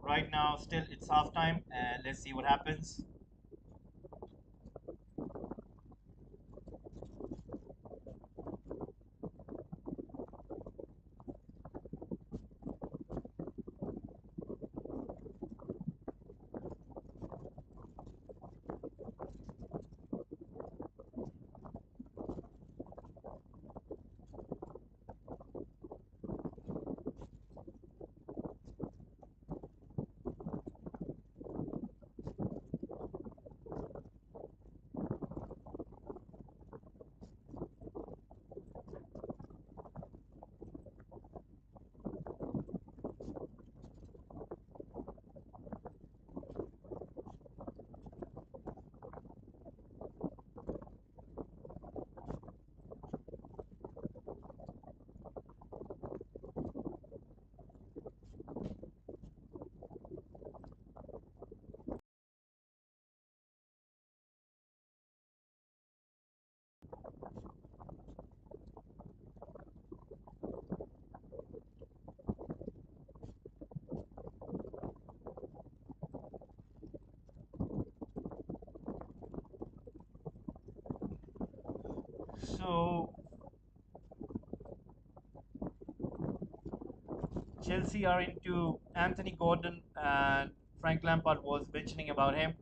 right now, still it's halftime, and let's see what happens. So, Chelsea are into Anthony Gordon, and Frank Lampard was mentioning about him.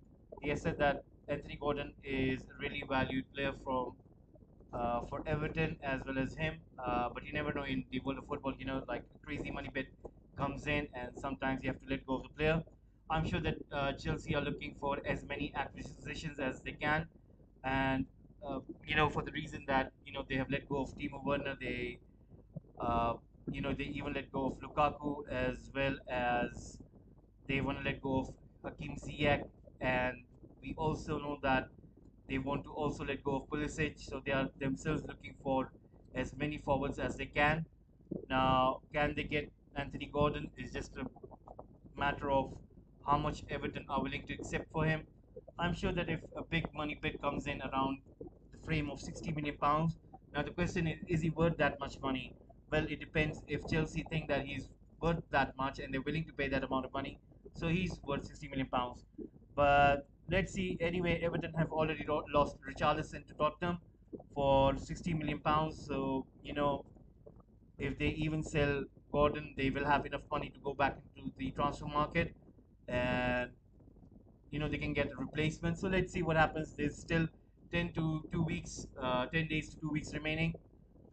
He has said that Anthony Gordon is a really valued player for Everton as well as him. But you never know in the world of football, like a crazy money bid comes in, and sometimes you have to let go of the player. I'm sure that Chelsea are looking for as many acquisitions as they can, and for the reason that they have let go of Timo Werner, uh, they even let go of Lukaku as well as they want to let go of Hakim Ziyech, and we also know that they want to also let go of Pulisic, so they are themselves looking for as many forwards as they can. Now, can they get Anthony Gordon? Is just a matter of how much Everton are willing to accept for him. I'm sure that if a big money bid comes in around the frame of 60 million pounds, now the question is he worth that much money? Well, it depends. If Chelsea think that he's worth that much and they're willing to pay that amount of money, so he's worth 60 million pounds. But let's see. Anyway, Everton have already lost Richarlison to Tottenham for 60 million pounds. So if they even sell Gordon, they will have enough money to go back into the transfer market, and they can get a replacement. So let's see what happens. There's still 10 days to 2 weeks remaining,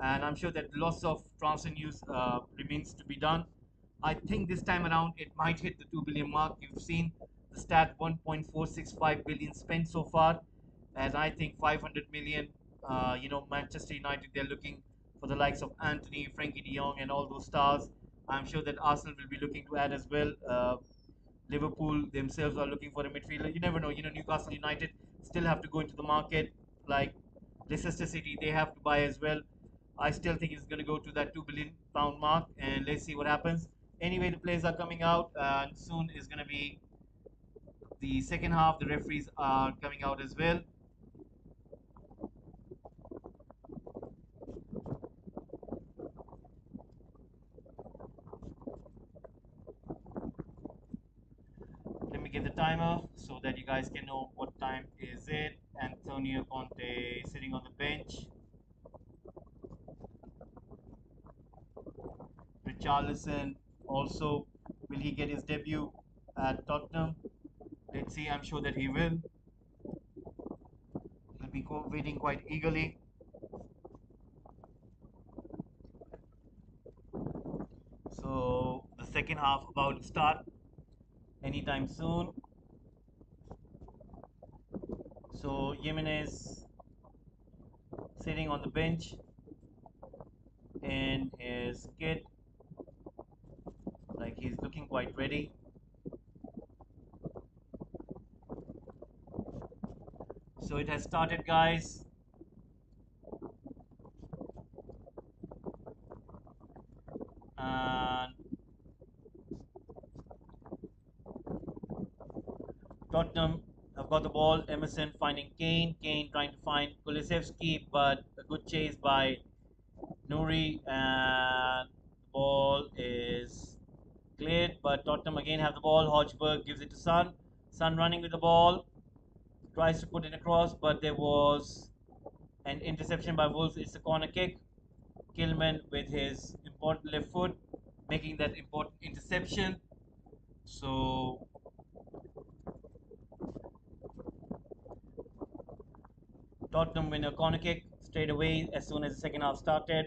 and I'm sure that lots of transfer news remains to be done. I think this time around it might hit the 2 billion mark. You've seen the stat 1.465 billion spent so far, and I think 500 million. Manchester United, they're looking for the likes of Anthony, Frankie De Jong, and all those stars. I'm sure that Arsenal will be looking to add as well. Liverpool themselves are looking for a midfielder. You never know. Newcastle United still have to go into the market. Like Leicester City, they have to buy as well. I still think it's going to go to that £2 billion mark, and let's see what happens. Anyway, the players are coming out, and soon is going to be the second half. The referees are coming out as well. Let me get the timer so that you guys can know what time is it. Antonio Conte sitting on the bench. Richarlison also, will he get his debut at Tottenham? Let's see. I'm sure that he will. He'll be waiting quite eagerly. So the second half about to start anytime soon. So Jimenez sitting on the bench in his kit, like he's looking quite ready. So it has started, guys. And Tottenham have got the ball. Emerson finding Kane. Kane trying to find Kulisevsky, but a good chase by Nuri, and the ball is cleared, but Tottenham again have the ball. Hodgberg gives it to Son. Son running with the ball, tries to put it across, but there was an interception by Wolves. It's a corner kick. Kilman with his important left foot, making that important interception. So Tottenham win a corner kick straight away as soon as the second half started.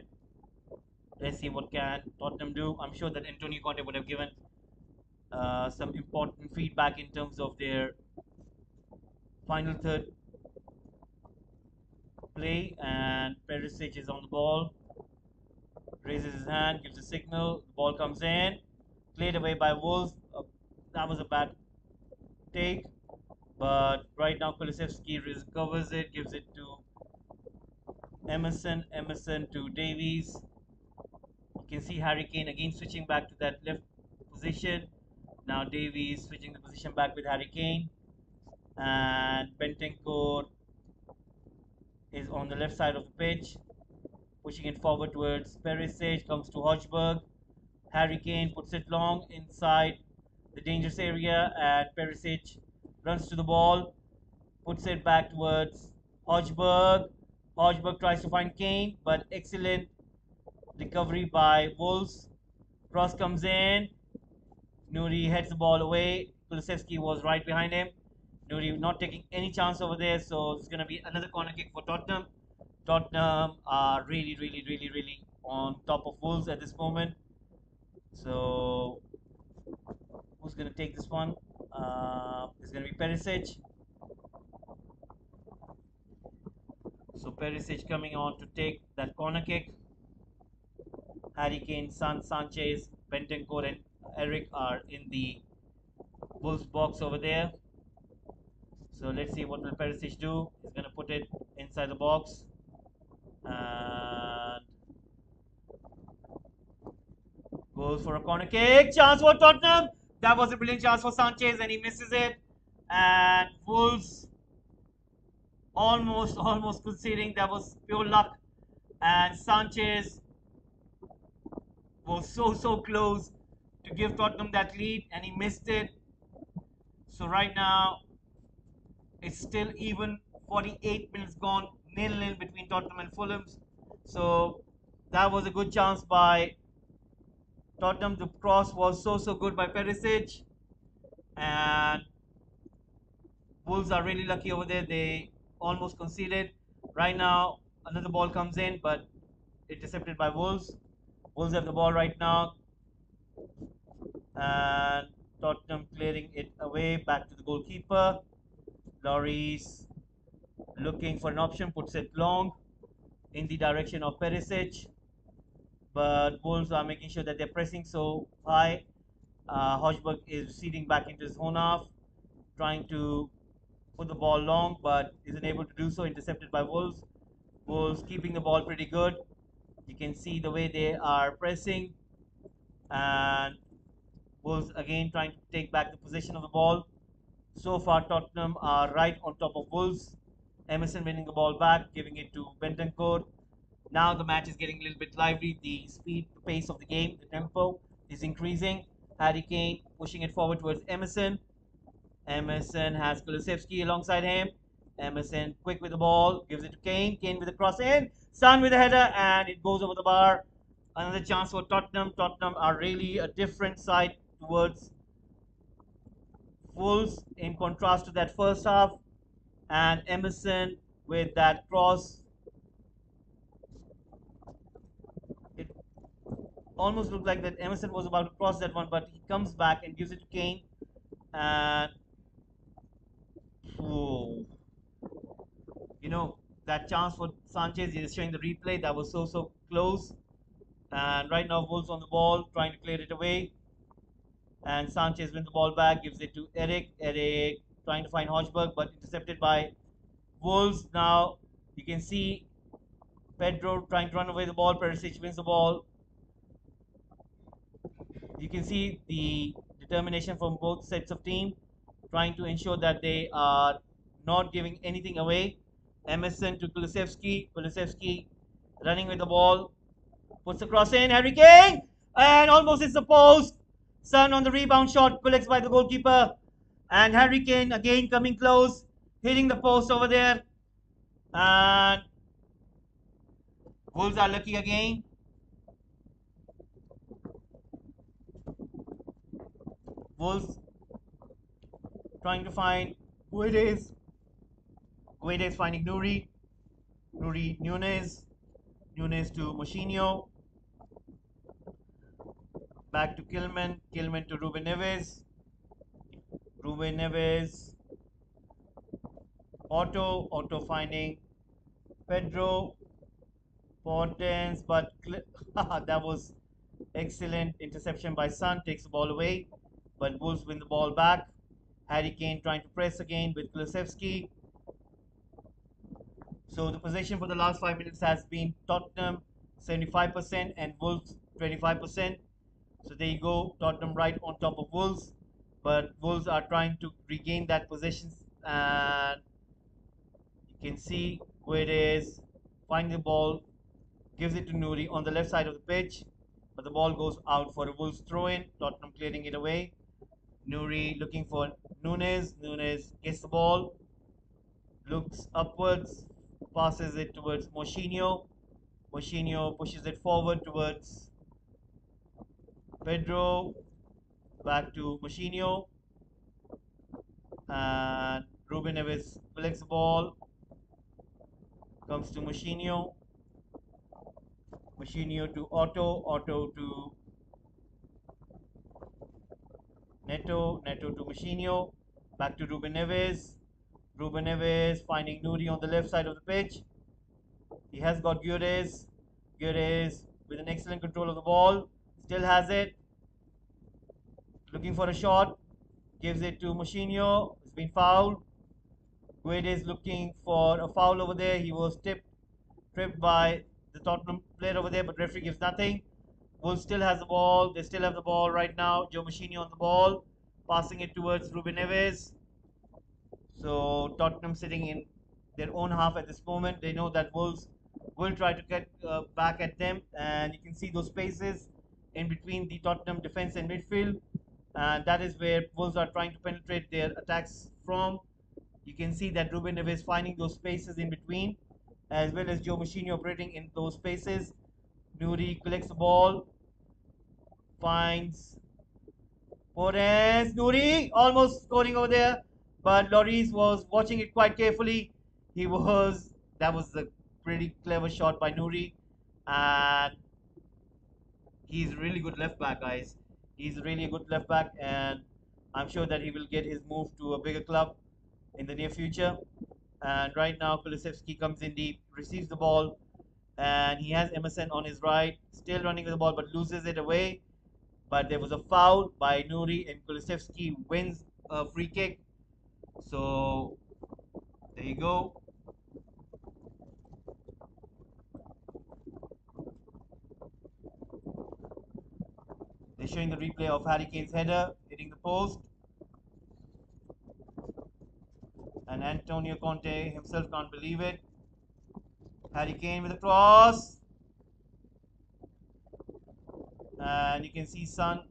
Let's see what can Tottenham do. I'm sure that Antonio Conte would have given some important feedback in terms of their final third play. And Perisic is on the ball, raises his hand, gives a signal. The ball comes in, played away by Wolves. That was a bad take, but right now Kulusevski recovers it, gives it to Emerson. Emerson to Davies. You can see Harry Kane again switching back to that left position. Now Davies switching the position back with Harry Kane. And Bentancur is on the left side of the pitch, pushing it forward towards Perisic, comes to Hodgberg. Harry Kane puts it long inside the dangerous area, and Perisic runs to the ball, puts it back towards Hodgberg. Hodgberg tries to find Kane, but excellent recovery by Wolves. Cross comes in. Nuri heads the ball away. Kulusevski was right behind him. Nuri not taking any chance over there, so it's going to be another corner kick for Tottenham. Tottenham are really on top of Wolves at this moment. So who's going to take this one? It's going to be Perisic. So Perisic coming on to take that corner kick. Harry Kane, Son, Sanchez, Bentancur, and Eric are in the Wolves box over there. So let's see what will Perisic do. He's going to put it inside the box. And goes for a corner kick. Chance for Tottenham. That was a brilliant chance for Sanchez and he misses it. And Wolves almost conceding. That was pure luck. And Sanchez was so close to give Tottenham that lead and he missed it. So right now it's still even. 48 minutes gone, 0-0 between Tottenham and Fulham. So that was a good chance by Tottenham. The cross was so good by Perisic, and Wolves are really lucky over there. They almost conceded. Right now, another ball comes in, but intercepted by Wolves. Wolves have the ball right now, and Tottenham clearing it away back to the goalkeeper. Lloris looking for an option, puts it long in the direction of Perisic, but Wolves are making sure that they're pressing so high. Hodgberg is receding back into his own half, trying to put the ball long, but isn't able to do so. Intercepted by Wolves. Wolves keeping the ball pretty good. You can see the way they are pressing, and Wolves again trying to take back the possession of the ball. So far, Tottenham are right on top of Wolves. Emerson winning the ball back, giving it to Bentancur. Now the match is getting a little bit lively. The speed, the pace of the game, the tempo is increasing. Harry Kane pushing it forward towards Emerson. Emerson has Kulusevski alongside him. Emerson quick with the ball, gives it to Kane. Kane with the cross in. Son with the header, and it goes over the bar. Another chance for Tottenham. Tottenham are really a different side towards Wolves in contrast to that first half. And Emerson with that cross. It almost looked like that Emerson was about to cross that one, but he comes back and gives it to Kane. And oh, you know, that chance for Sanchez is showing the replay. That was so close. And right now, Wolves on the ball, trying to clear it away. And Sanchez wins the ball back, gives it to Eric. Eric trying to find Hodgberg, but intercepted by Wolves. Now you can see Pedro trying to run away the ball. Perisic wins the ball. You can see the determination from both sets of team, trying to ensure that they are not giving anything away. Emerson to Kulusevski. Kulusevski running with the ball. Puts the cross in. Harry Kane. and almost hits the post. Son on the rebound shot, collects by the goalkeeper, and Harry Kane again coming close, hitting the post over there. And Wolves are lucky again. Wolves trying to find who it is. Guedes finding Nuri. Nuri Nunes. Nunes to Moutinho. Back to Kilman. Kilman to Ruben Neves. Ruben Neves. Otto. Otto finding Pedro. Portens. But that was excellent interception by Son. Takes the ball away. But Wolves win the ball back. Harry Kane trying to press again with Kulusevski. So the possession for the last 5 minutes has been Tottenham 75% and Wolves 25%. So there you go, Tottenham right on top of Wolves. But Wolves are trying to regain that possession, and you can see where it is. Finding the ball, gives it to Nuri on the left side of the pitch. But the ball goes out for a Wolves throw in. Tottenham clearing it away. Nuri looking for Nunes. Nunes gets the ball, looks upwards, passes it towards Moutinho. Moutinho pushes it forward towards Pedro. Back to Moutinho. And Ruben Neves collects the ball. Comes to Moutinho. Moutinho to Otto. Otto to Neto. Neto to Moutinho. Back to Ruben Neves. Ruben Neves finding Nuri on the left side of the pitch. He has got Gures. Gures with an excellent control of the ball. Still has it. Looking for a shot. Gives it to Moutinho. It's been fouled. Guedes looking for a foul over there. He was tripped by the Tottenham player over there, but referee gives nothing. Wolves still has the ball. They still have the ball right now. Joe Moutinho on the ball, passing it towards Ruben Neves. So Tottenham sitting in their own half at this moment. They know that Wolves will try to get back at them, and you can see those spaces in between the Tottenham defense and midfield, and that is where Wolves are trying to penetrate their attacks from. You can see that Ruben Neves finding those spaces in between, as well as Joe Moutinho operating in those spaces. Nuri collects the ball, finds Porres. Nuri almost scoring over there, but Lloris was watching it quite carefully. That was a pretty clever shot by Nuri, and he's really good left back, guys. He's really a good left back, and I'm sure that he will get his move to a bigger club in the near future. And right now, Kulusevski comes in deep, receives the ball, and he has Emerson on his right, still running with the ball, but loses it away. But there was a foul by Nuri, and Kulusevski wins a free kick. So there you go. They're showing the replay of Harry Kane's header hitting the post, and Antonio Conte himself can't believe it. Harry Kane with a cross, and you can see Son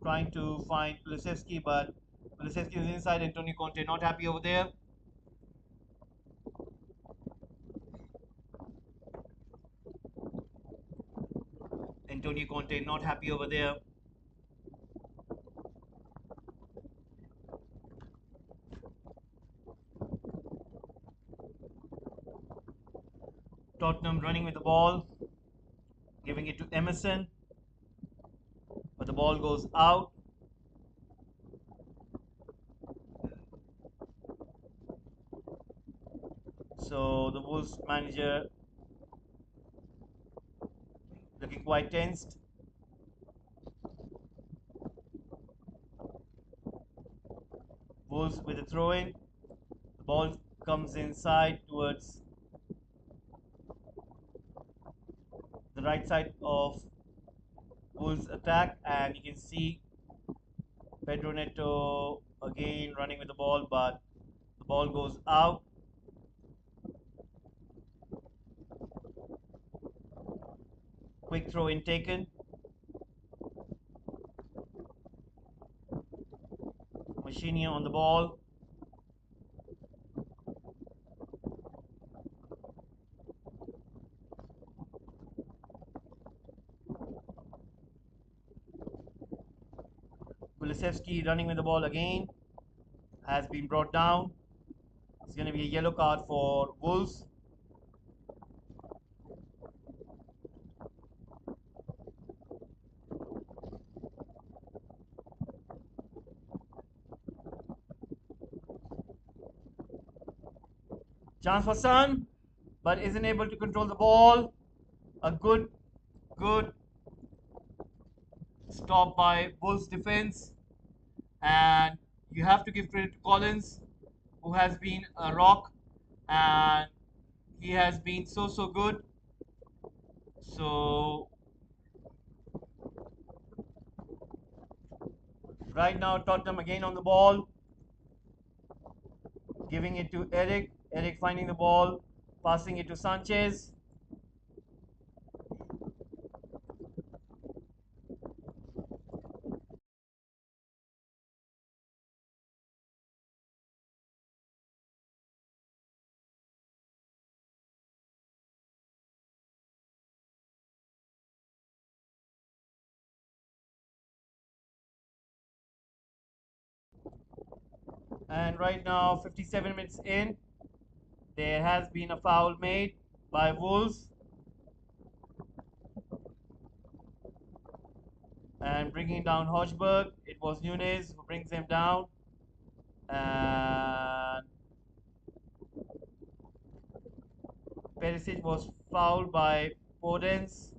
trying to find Kulusevski, but Kulusevski is inside. Antonio Conte not happy over there. Antonio Conte not happy over there. Tottenham running with the ball, giving it to Emerson, but the ball goes out. So the Wolves manager looking quite tensed. Wolves with a throw in. The ball comes inside towards the right side of Wolves attack, and you can see Pedro Neto again running with the ball, but the ball goes out. Quick throw in taken. Machinian on the ball. Kulusevski running with the ball again. Has been brought down. It's going to be a yellow card for Wolves. Chance for Son, but isn't able to control the ball. A good stop by Wolves defense. And you have to give credit to Collins, who has been a rock, and he has been so good. So right now Tottenham again on the ball, giving it to Eric. Eric finding the ball, passing it to Sanchez. And right now, 57 minutes in, there has been a foul made by Wolves. And bringing down Hodgberg, it was Nunes who brings him down. And Perisic was fouled by Podence.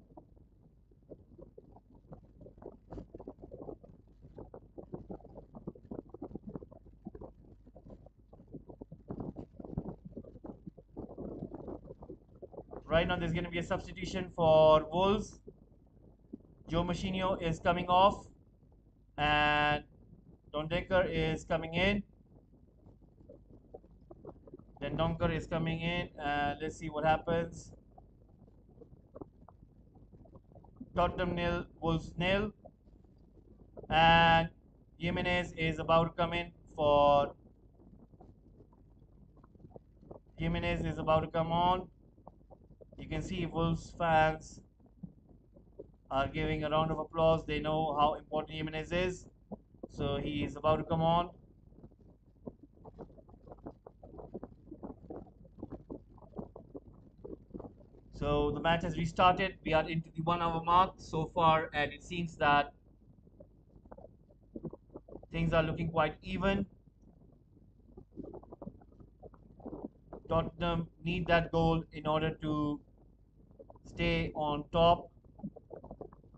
Right now, there's going to be a substitution for Wolves. Joe Machinio is coming off, and Don Decker is coming in. Then Donker is coming in. Let's see what happens. Tottenham nil, Wolves nil, and Jimenez is about to come in for. Jimenez is about to come on. You can see Wolves fans are giving a round of applause. They know how important Jimenez is. So he is about to come on. So the match has restarted. We are into the 1 hour mark so far, and it seems that things are looking quite even. Tottenham need that goal in order to stay on top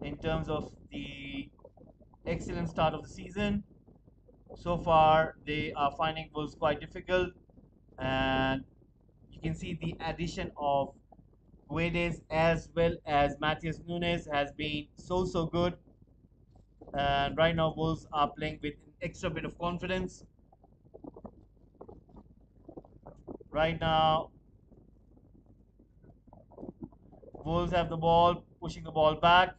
in terms of the excellent start of the season. So far, they are finding Wolves quite difficult, and you can see the addition of Guedes as well as Matheus Nunes has been so good. And right now, Wolves are playing with an extra bit of confidence. Right now, Wolves have the ball, pushing the ball back.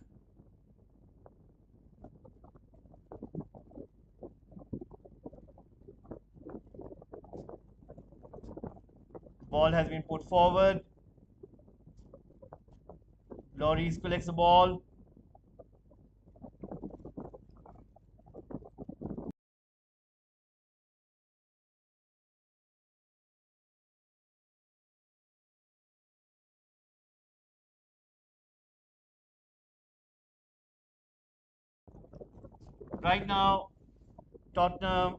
Ball has been put forward. Lloris collects the ball. Right now, Tottenham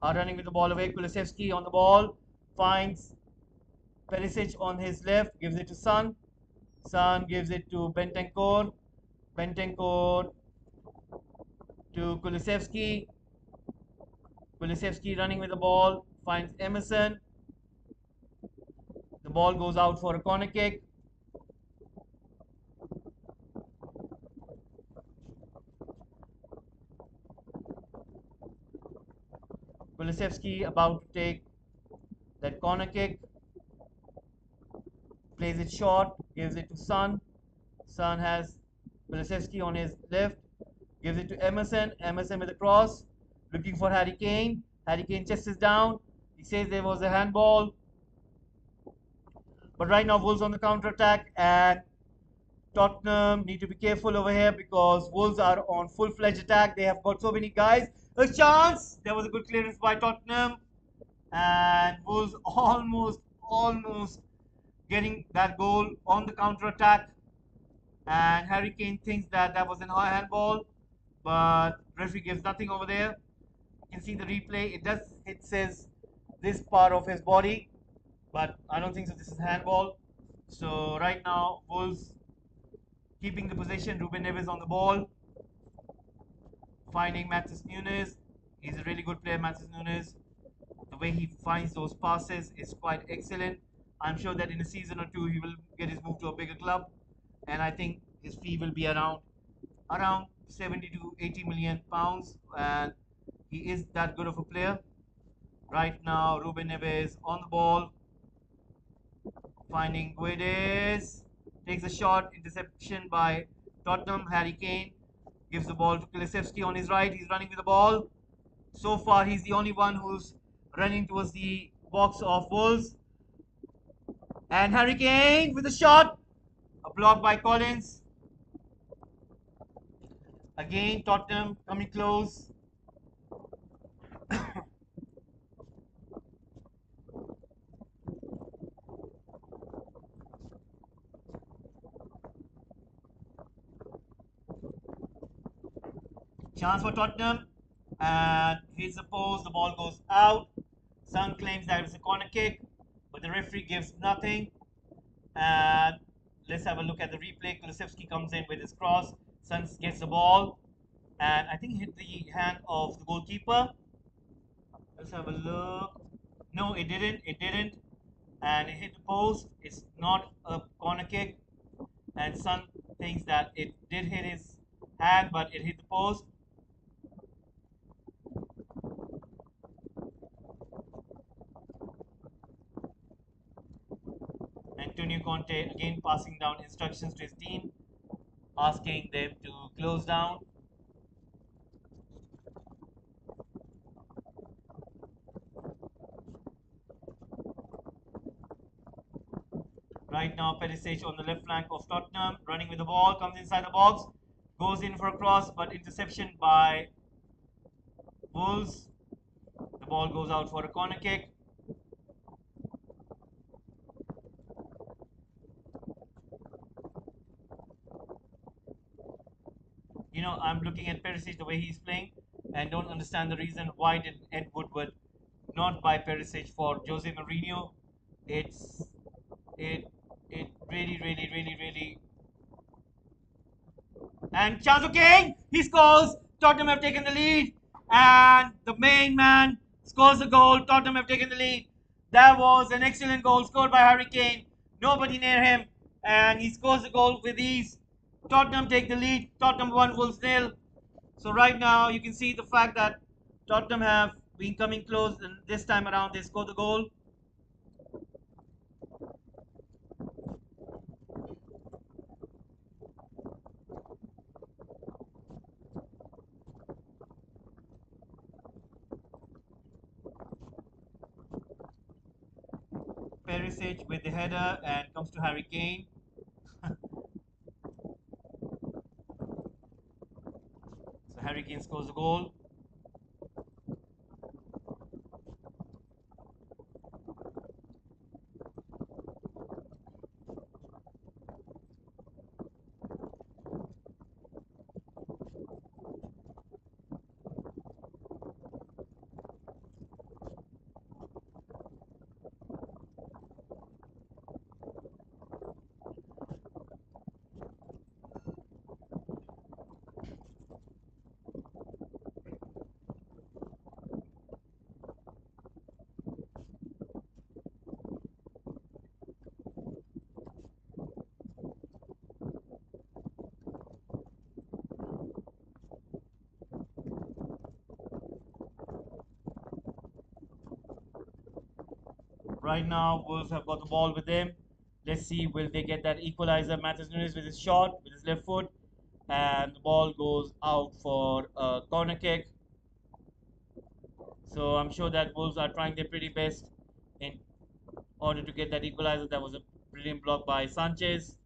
are running with the ball away. Kulusevski on the ball, finds Perisic on his left, gives it to Son. Son gives it to Bentancur. Bentancur to Kulusevski. Kulusevski running with the ball, finds Emerson. The ball goes out for a corner kick. Kulusevski about to take that corner kick. Plays it short, gives it to Son. Son has Kulusevski on his left, gives it to Emerson. Emerson with a cross. looking for Harry Kane. Harry Kane chest is down. He says there was a handball. But right now, Wolves on the counter attack, and Tottenham need to be careful over here because Wolves are on full-fledged attack. They have got so many guys. A chance! There was a good clearance by Tottenham, and Wolves almost getting that goal on the counter attack. And Harry Kane thinks that that was an high handball, but referee gives nothing over there. You can see the replay. It says this part of his body, but I don't think so. This is handball. So right now, Wolves keeping the possession. Ruben Neves on the ball, finding Matheus Nunes. He's a really good player, Matheus Nunes. The way he finds those passes is quite excellent. I'm sure that in a season or two he will get his move to a bigger club, and I think his fee will be around 70 to 80 million pounds, and he is that good of a player. Right now, Ruben Neves on the ball, finding Guedes, takes a shot, interception by Tottenham. Harry Kane gives the ball to Kulusevski on his right. He's running with the ball. So far, he's the only one who's running towards the box of Wolves. And Harry Kane with a shot, a block by Collins. Again, Tottenham coming close. Chance for Tottenham, and hits the post. The ball goes out. Son claims that it's a corner kick, but the referee gives nothing. And let's have a look at the replay. Kulusevski comes in with his cross. Son gets the ball, and I think he hit the hand of the goalkeeper. Let's have a look. No, it didn't. It didn't. And it hit the post. It's not a corner kick. And Son thinks that it did hit his hand, but it hit the post. Antonio Conte again passing down instructions to his team, asking them to close down. Right now, Perisic on the left flank of Tottenham, running with the ball, comes inside the box, goes in for a cross, but interception by Wolves. The ball goes out for a corner kick. I'm looking at Perisic the way he's playing, and don't understand the reason why did Ed Woodward not buy Perisic for Jose Mourinho. It's it it really. And Chazo King, he scores. Tottenham have taken the lead, and the main man scores the goal. Tottenham have taken the lead. That was an excellent goal scored by Harry Kane. Nobody near him, and he scores the goal with ease. Tottenham take the lead. Tottenham 1, Wolves nil. So right now you can see the fact that Tottenham have been coming close, and this time around they score the goal. Perisic with the header and comes to Harry Kane. So Harry Kane scores the goal. Right now, Wolves have got the ball with them. Let's see, will they get that equalizer? Matheus Nunes with his shot, with his left foot, and the ball goes out for a corner kick. So I'm sure that Wolves are trying their pretty best in order to get that equalizer. That was a brilliant block by Sanchez,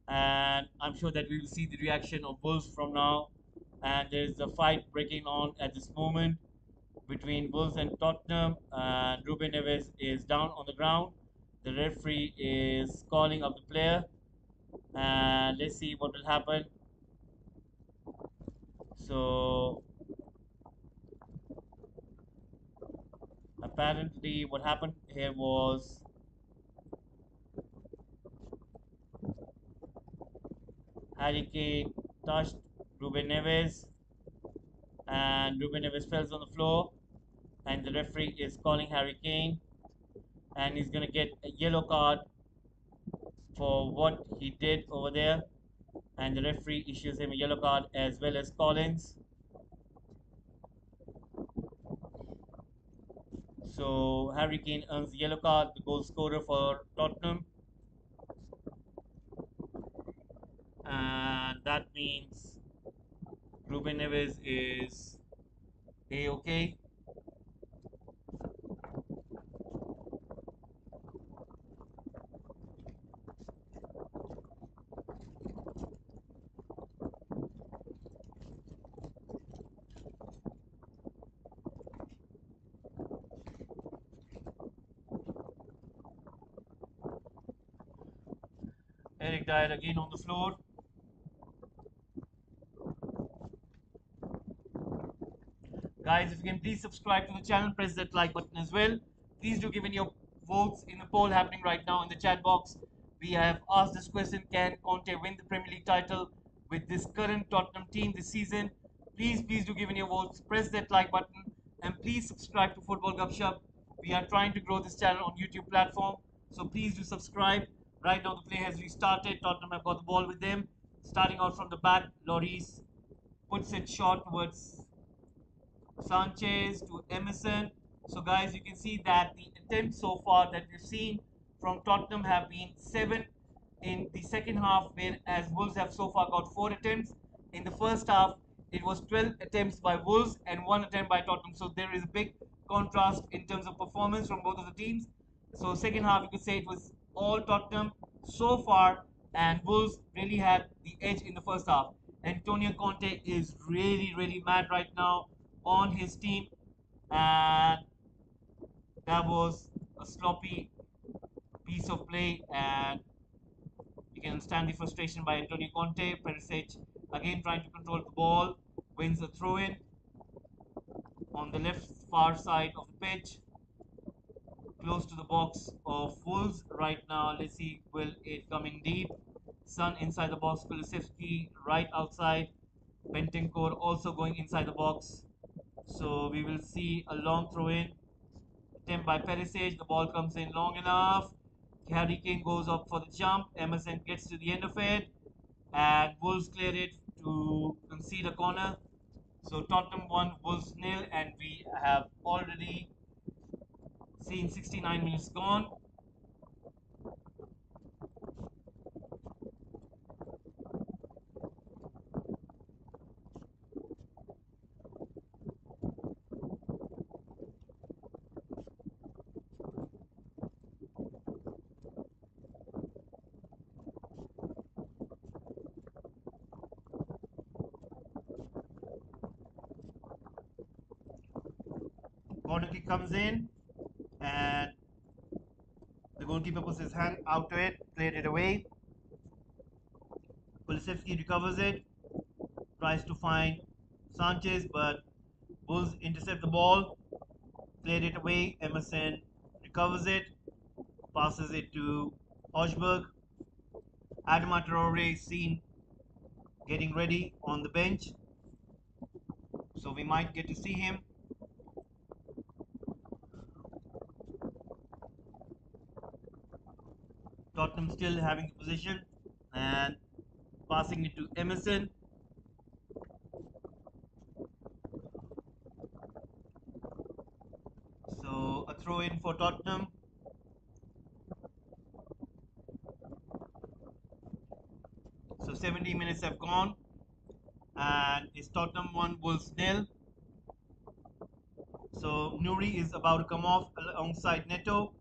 and I'm sure that we will see the reaction of Wolves from now. And there's a fight breaking on at this moment between Wolves and Tottenham, and Ruben Neves is down on the ground. The referee is calling up the player, and let's see what will happen. So apparently, what happened here was Harry Kane touched Ruben Neves, and Ruben Neves fell on the floor, and the referee is calling Harry Kane, and he's gonna get a yellow card for what he did over there, and the referee issues him a yellow card as well as Collins. So Harry Kane earns the yellow card, the goal scorer for Tottenham, and that means Ruben Neves is a-okay. Eric Dyer again on the floor. Guys, if you can please subscribe to the channel, press that like button as well. Please do give in your votes in the poll happening right now in the chat box. We have asked this question: can Conte win the Premier League title with this current Tottenham team this season? Please do give in your votes. Press that like button and please subscribe to Football Gupshup. We are trying to grow this channel on YouTube platform, so please do subscribe. Right now the play has restarted. Tottenham have got the ball with them. Starting out from the back, Lloris puts it short towards Sanchez to Emerson. So, guys, you can see that the attempts so far that we've seen from Tottenham have been 7 in the second half, whereas Wolves have so far got 4 attempts. In the first half, it was 12 attempts by Wolves and 1 attempt by Tottenham. So, there is a big contrast in terms of performance from both of the teams. So, second half, you could say it was all Tottenham so far, and Wolves really had the edge in the first half. Antonio Conte is really mad right now on his team, and that was a sloppy piece of play, and you can understand the frustration by Antonio Conte. Perisic again trying to control the ball, wins a throw in on the left far side of the pitch, close to the box of Wolves right now. Let's see, will it coming deep? Son inside the box, Kulusevski right outside, Bentancur also going inside the box. So we will see a long throw in attempt by Perisic. The ball comes in long enough. Harry Kane goes up for the jump. Emerson gets to the end of it, and Wolves clear it to concede a corner. So Tottenham won, Wolves nil, and we have already seen 69 minutes gone. Corner kick comes in, and the goalkeeper puts his hand out to it, cleared it away. Kulusevski recovers it, tries to find Sanchez, but Wolves intercept the ball, cleared it away. Emerson recovers it, passes it to Hochberg. Adama Traore is seen getting ready on the bench, so we might get to see him. Tottenham still having the position and passing it to Emerson. So a throw in for Tottenham. So 70 minutes have gone, and it's Tottenham 1, Wolves nil. So Nuri is about to come off alongside Neto,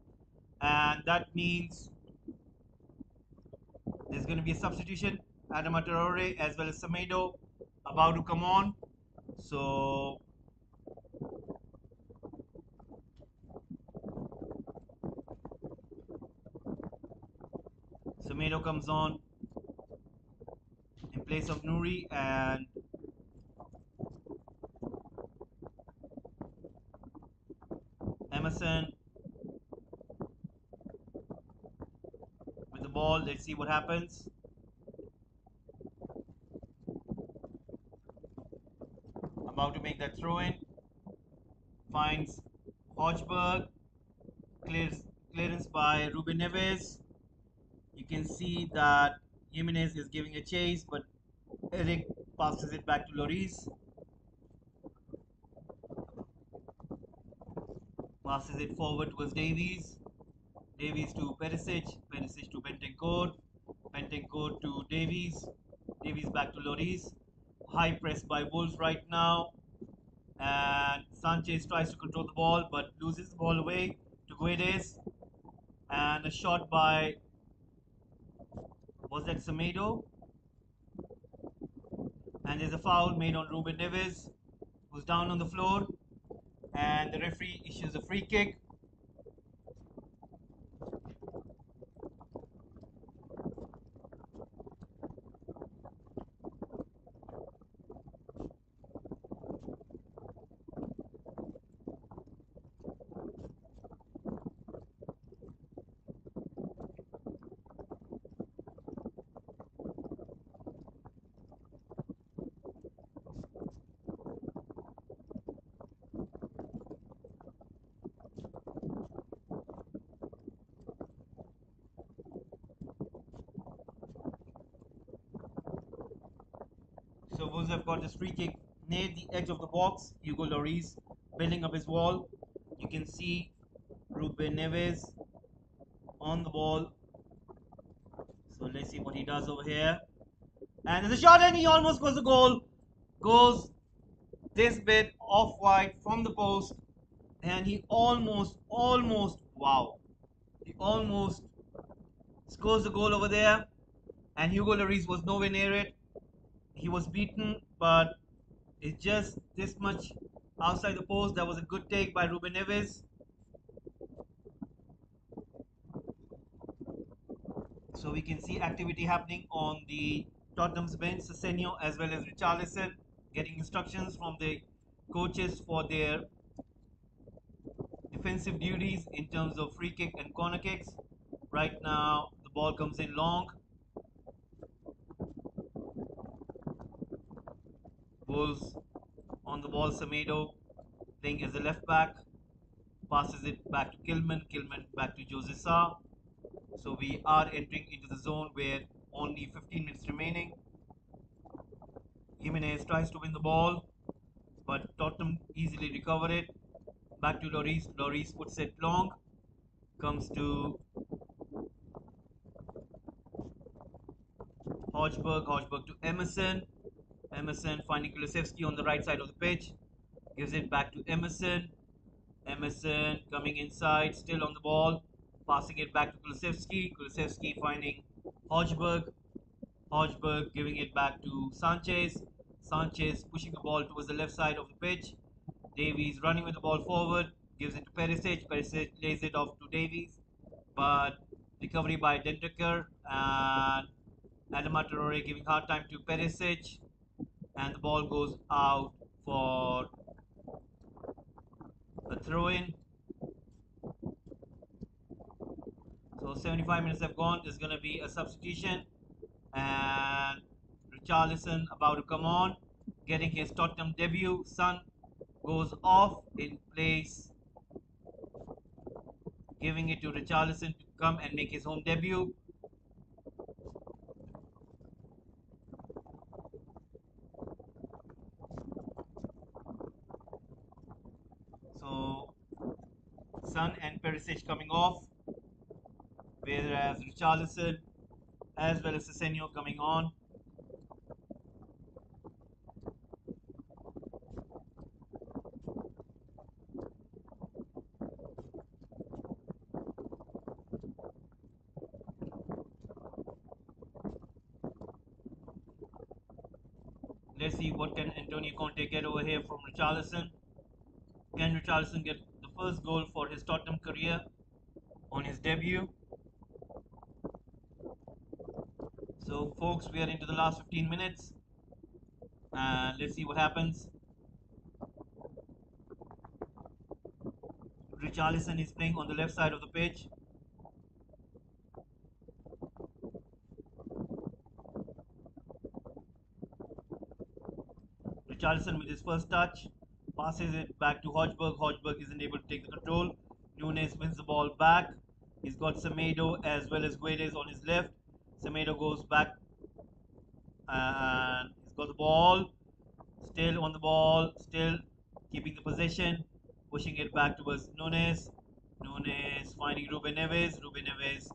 and that means there's going to be a substitution. Adama Traore as well as Semedo about to come on. So Semedo comes on in place of Nuri, and Emerson with the ball. Let's see what happens. About to make that throw in. Finds Hodgberg. Clearance by Ruben Neves. You can see that Jimenez is giving a chase, but Eric passes it back to Lloris. Passes it forward towards Davies. Davies to Perisic. Perisic to Bentancur. Bentancur to Davies. Davies back to Lloris. High press by Wolves right now. And Sanchez tries to control the ball but loses the ball away to Guedes. And a shot by, was that Semedo? And there's a foul made on Ruben Neves, who's down on the floor. And the referee issues a free kick. So Wolves have got this free kick near the edge of the box. Hugo Lloris building up his wall. You can see Ruben Neves on the ball. So let's see what he does over here. And there's a shot and he almost scores the goal. Goes this bit off wide from the post. And he almost, wow. He almost scores the goal over there. And Hugo Lloris was nowhere near it. He was beaten, but it's just this much outside the post. That was a good take by Ruben Neves. So we can see activity happening on the Tottenham's bench. Sesenyo as well as Richarlison getting instructions from the coaches for their defensive duties in terms of free kick and corner kicks. Right now, the ball comes in long. Wolves on the ball. Semedo playing as a left back. Passes it back to Kilman. Kilman back to Jose Sa. So we are entering into the zone where only 15 minutes remaining. Jimenez tries to win the ball, but Tottenham easily recover it. Back to Lloris. Lloris puts it long. Comes to Hodgberg. Hodgberg to Emerson. Emerson finding Kulusevski on the right side of the pitch. Gives it back to Emerson. Emerson coming inside, still on the ball. Passing it back to Kulusevski. Kulusevski finding Hodgberg. Hodgberg giving it back to Sanchez. Sanchez pushing the ball towards the left side of the pitch. Davies running with the ball forward. Gives it to Perisic. Perisic lays it off to Davies. But recovery by Dentaker. And Adama Traore giving hard time to Perisic. And the ball goes out for a throw-in. So 75 minutes have gone. There's going to be a substitution. And Richarlison about to come on, getting his Tottenham debut. Son goes off in place, giving it to Richarlison to come and make his home debut. So Son and Perisic coming off, whereas Richarlison as well as Sesenyo coming on. Let's see what can Antonio Conte get over here from Richarlison. Can Richarlison get the first goal for his Tottenham career on his debut? So, folks, we are into the last 15 minutes. And let's see what happens. Richarlison is playing on the left side of the pitch. Richarlison with his first touch passes it back to Hojberg. Hojberg isn't able to take the control. Nunes wins the ball back. He's got Semedo as well as Guedes on his left. Semedo goes back and he's got the ball. Still on the ball. Still keeping the possession. Pushing it back towards Nunes. Nunes finding Ruben Neves. Ruben Neves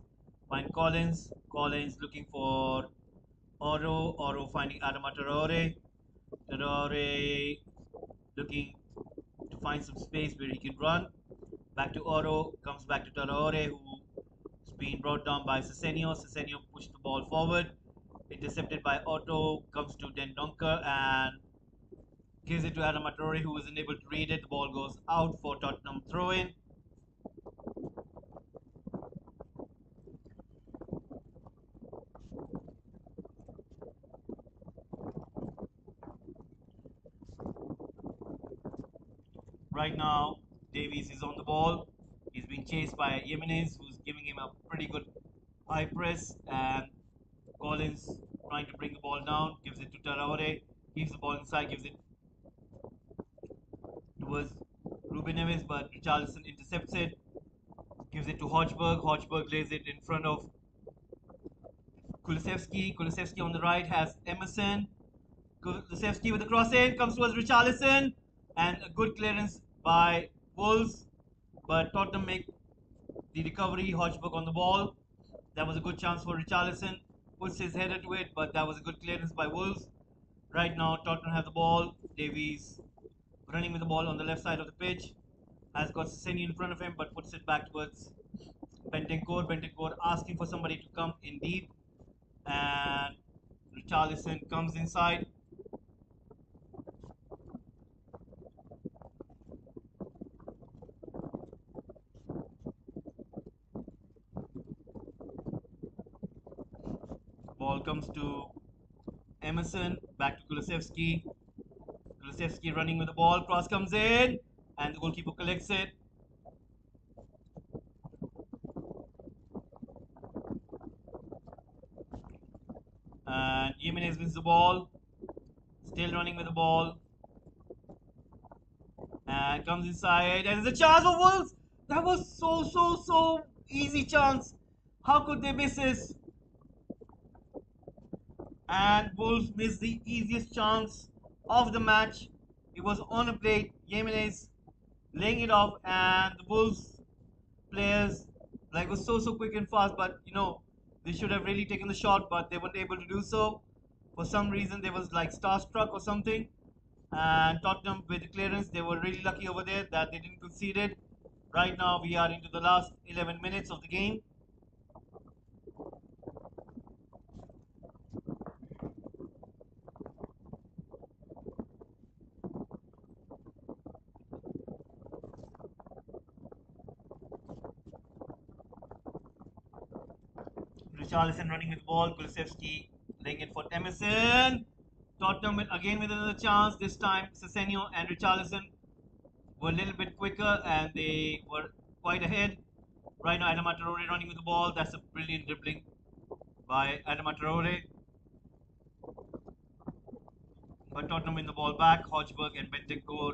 find Collins. Collins looking for Oro. Oro finding Adama Traore. Traore looking to find some space where he can run. Back to Oro, comes back to Traore, who's being brought down by Sesenio. Sesenio pushed the ball forward, intercepted by Otto, comes to Den Donker and gives it to Adam Traore, who isn't able to read it. The ball goes out for Tottenham throw in. Right now, Davies is on the ball. He's being chased by Jimenez, who's giving him a pretty good high press, and Collins trying to bring the ball down, gives it to Traore, keeps the ball inside, gives it towards Ruben Neves, but Richarlison intercepts it, gives it to Hojberg. Hojberg lays it in front of Kulusevski. Kulusevski on the right has Emerson. Kulusevski with the cross in, comes towards Richarlison, and a good clearance by Wolves, but Tottenham make the recovery. Hojberg on the ball. That was a good chance for Richarlison. Puts his header to it, but that was a good clearance by Wolves. Right now, Tottenham have the ball. Davies running with the ball on the left side of the pitch. Has got Seni in front of him, but puts it back towards Bentancur. Bentancur asking for somebody to come in deep. And Richarlison comes inside. Ball comes to Emerson. Back to Kulusevski. Kulusevski running with the ball. Cross comes in. And the goalkeeper collects it. And Jimenez wins the ball. Still running with the ball. And comes inside. And there's a chance for Wolves. That was so easy chance. How could they miss this? And Wolves missed the easiest chance of the match. It was on a plate. Jimenez laying it off, and the Wolves players was so quick and fast. But they should have really taken the shot, but they weren't able to do so. For some reason, they was like starstruck or something. And Tottenham with the clearance, they were really lucky over there that they didn't concede it. Right now, we are into the last 11 minutes of the game. Richarlison running with the ball. Kulusevski laying it for Emerson. Tottenham again with another chance. This time, Sesenio and Richarlison were a little bit quicker and they were quite ahead. Right now, Adama Traore running with the ball. That's a brilliant dribbling by Adama Traore. But Tottenham win the ball back. Hojberg and Bentancur.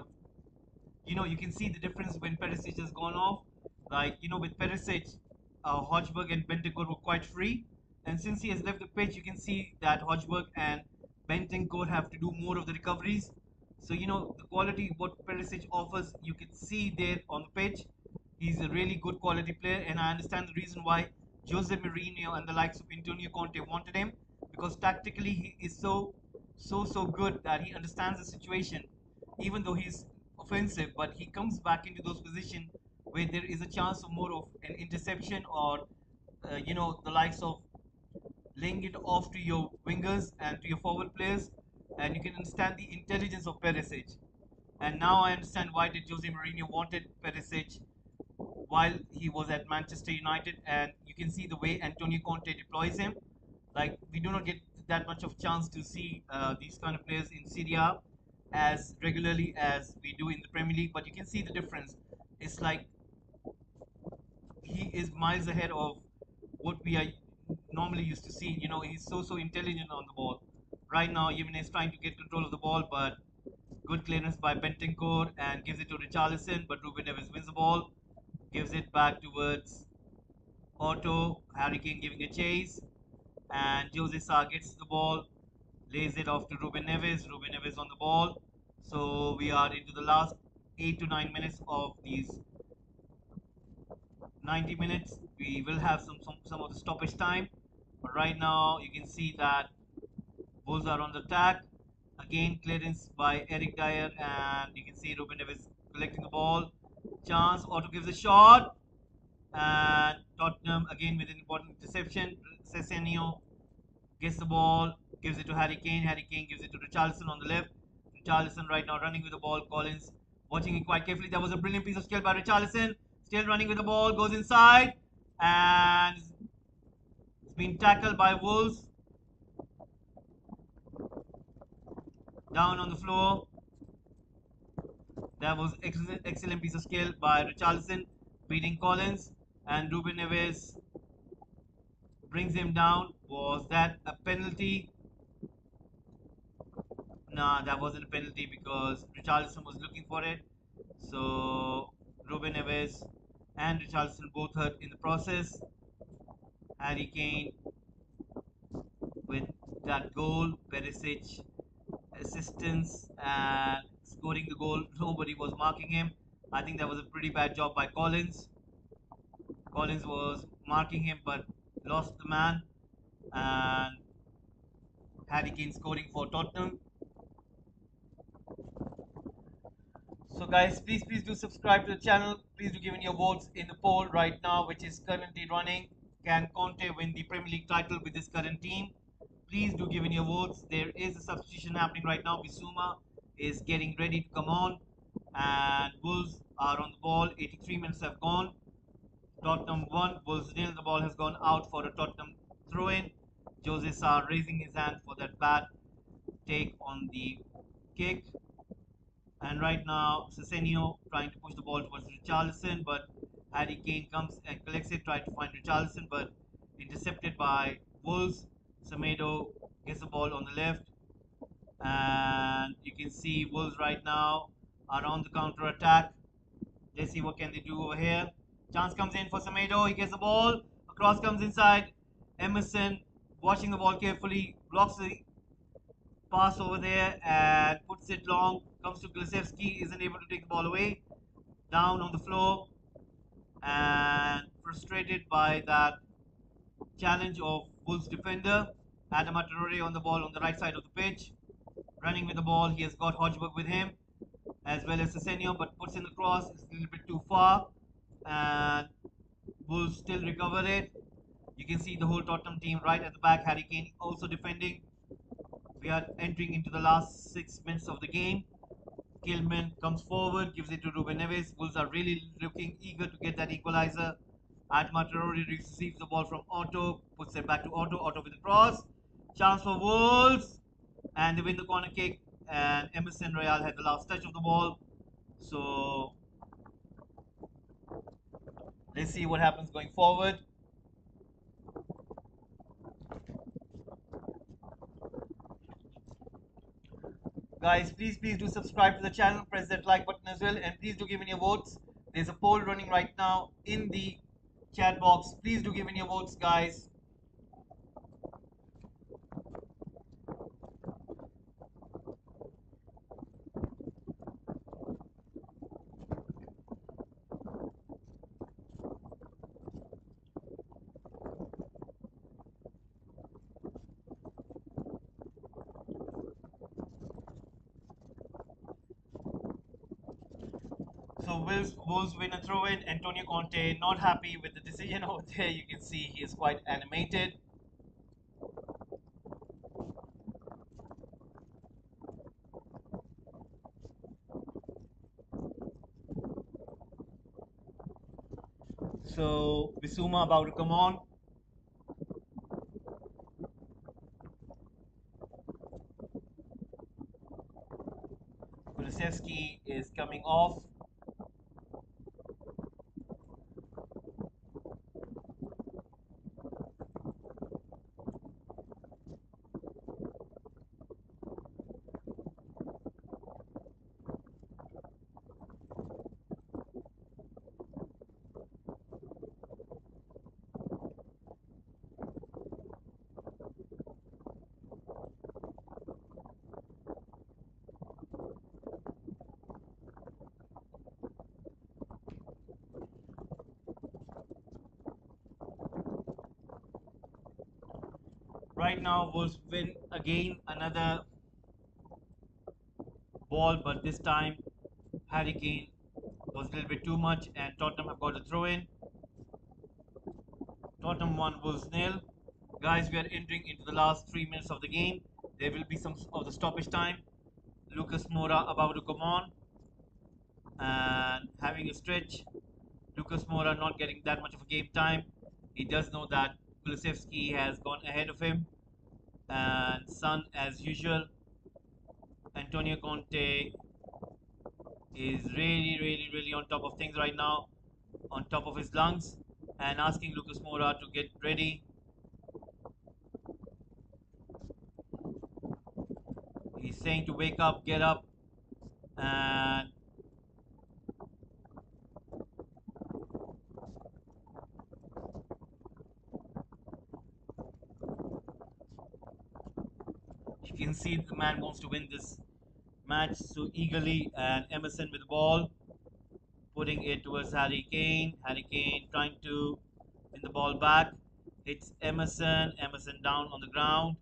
You can see the difference when Perisic has gone off. With Perisic, Hojberg and Bentancur were quite free. And since he has left the pitch, you can see that Hojberg and Bentancur have to do more of the recoveries. So, the quality what Perisic offers, you can see there on the pitch. He's a really good quality player, and I understand the reason why Jose Mourinho and the likes of Antonio Conte wanted him, because tactically he is so good that he understands the situation, even though he's offensive, but he comes back into those positions where there is a chance of more of an interception or the likes of laying it off to your wingers and to your forward players. and you can understand the intelligence of Perisic. And now I understand why did Jose Mourinho wanted Perisic while he was at Manchester United, and you can see the way Antonio Conte deploys him. Like we do not get that much of chance to see these kind of players in Serie A as regularly as we do in the Premier League, but you can see the difference. It's like he is miles ahead of what we are normally used to see. You know, he's so intelligent on the ball. Right now, Jimenez is trying to get control of the ball, but good clearance by Bentancur and gives it to Richarlison, but Ruben Neves wins the ball, gives it back towards Otto. Harry Kane giving a chase, and Jose Sa gets the ball, lays it off to Ruben Neves. Ruben Neves on the ball. So we are into the last 8 to 9 minutes of these 90 minutes. We will have some of the stoppage time, but right now you can see that Wolves are on the attack. Again, clearance by Eric Dyer, and you can see Ruben Neves collecting the ball. Chance, Otto gives a shot, and Tottenham again with an important interception. Sesenio gets the ball, gives it to Harry Kane. Harry Kane gives it to Richarlison on the left. Richarlison right now running with the ball. Collins watching it quite carefully. That was a brilliant piece of skill by Richarlison. Still running with the ball, goes inside, and it's been tackled by Wolves. Down on the floor. That was excellent piece of skill by Richarlison, beating Collins, and Ruben Neves brings him down. Was that a penalty? Nah, that wasn't a penalty because Richarlison was looking for it. So Ruben Neves and Richarlison both hurt in the process. Harry Kane with that goal, Perisic assistance and scoring the goal. Nobody was marking him. I think that was a pretty bad job by Collins. Collins was marking him but lost the man, and Harry Kane scoring for Tottenham. So guys, please do subscribe to the channel. Please do give in your votes in the poll right now, which is currently running. Can Conte win the Premier League title with this current team? Please do give in your votes. There is a substitution happening right now. Bissouma is getting ready to come on, and Wolves are on the ball. 83 minutes have gone. Tottenham 1, Wolves nil. The ball has gone out for a Tottenham throw in. Jose Sa raising his hand for that bad take on the kick. And right now, Sesenio trying to push the ball towards Richarlison, but Harry Kane comes and collects it, trying to find Richarlison, but intercepted by Wolves. Semedo gets the ball on the left, and you can see Wolves right now are on the counter attack. Let's see what can they do over here. Chance comes in for Semedo. He gets the ball. A cross comes inside. Emerson watching the ball carefully, blocks the pass over there and puts it long. Comes to Kulusevski, isn't able to take the ball away. Down on the floor and frustrated by that challenge of Wolves defender. Adama Traore on the ball on the right side of the pitch. Running with the ball, he has got Hodgberg with him as well as Sesenio, but puts in the cross. It's a little bit too far, and Wolves still recover it. You can see the whole Tottenham team right at the back. Harry Kane also defending. We are entering into the last 6 minutes of the game. Gilman comes forward, gives it to Ruben Neves. Wolves are really looking eager to get that equalizer. Adama Traore receives the ball from Otto, puts it back to Otto. Otto with the cross. Chance for Wolves, and they win the corner kick. And Emerson Royal had the last touch of the ball. So let's see what happens going forward. Guys, please do subscribe to the channel, press that like button as well, and please do give in your votes. There's a poll running right now in the chat box. Please do give in your votes, guys. So Wolves win a throw in. Antonio Conte not happy with the decision over there. You can see he is quite animated. So Bissouma about to come on. Kulusevski is coming off. Right now, Wolves win again another ball, but this time Harry Kane was a little bit too much, and Tottenham have got a throw in. Tottenham 1, Wolves nil. Guys, we are entering into the last 3 minutes of the game. There will be some of the stoppage time. Lucas Moura about to come on and having a stretch. Lucas Moura not getting that much of a game time. He does know that Kulusevski has gone ahead of him. And Son, as usual, Antonio Conte is really on top of things right now, on top of his lungs, and asking Lucas Moura to get ready. He's saying to wake up, get up, and you can see the man wants to win this match so eagerly. And Emerson with the ball, putting it towards Harry Kane. Harry Kane trying to win the ball back. It's Emerson. Emerson down on the ground.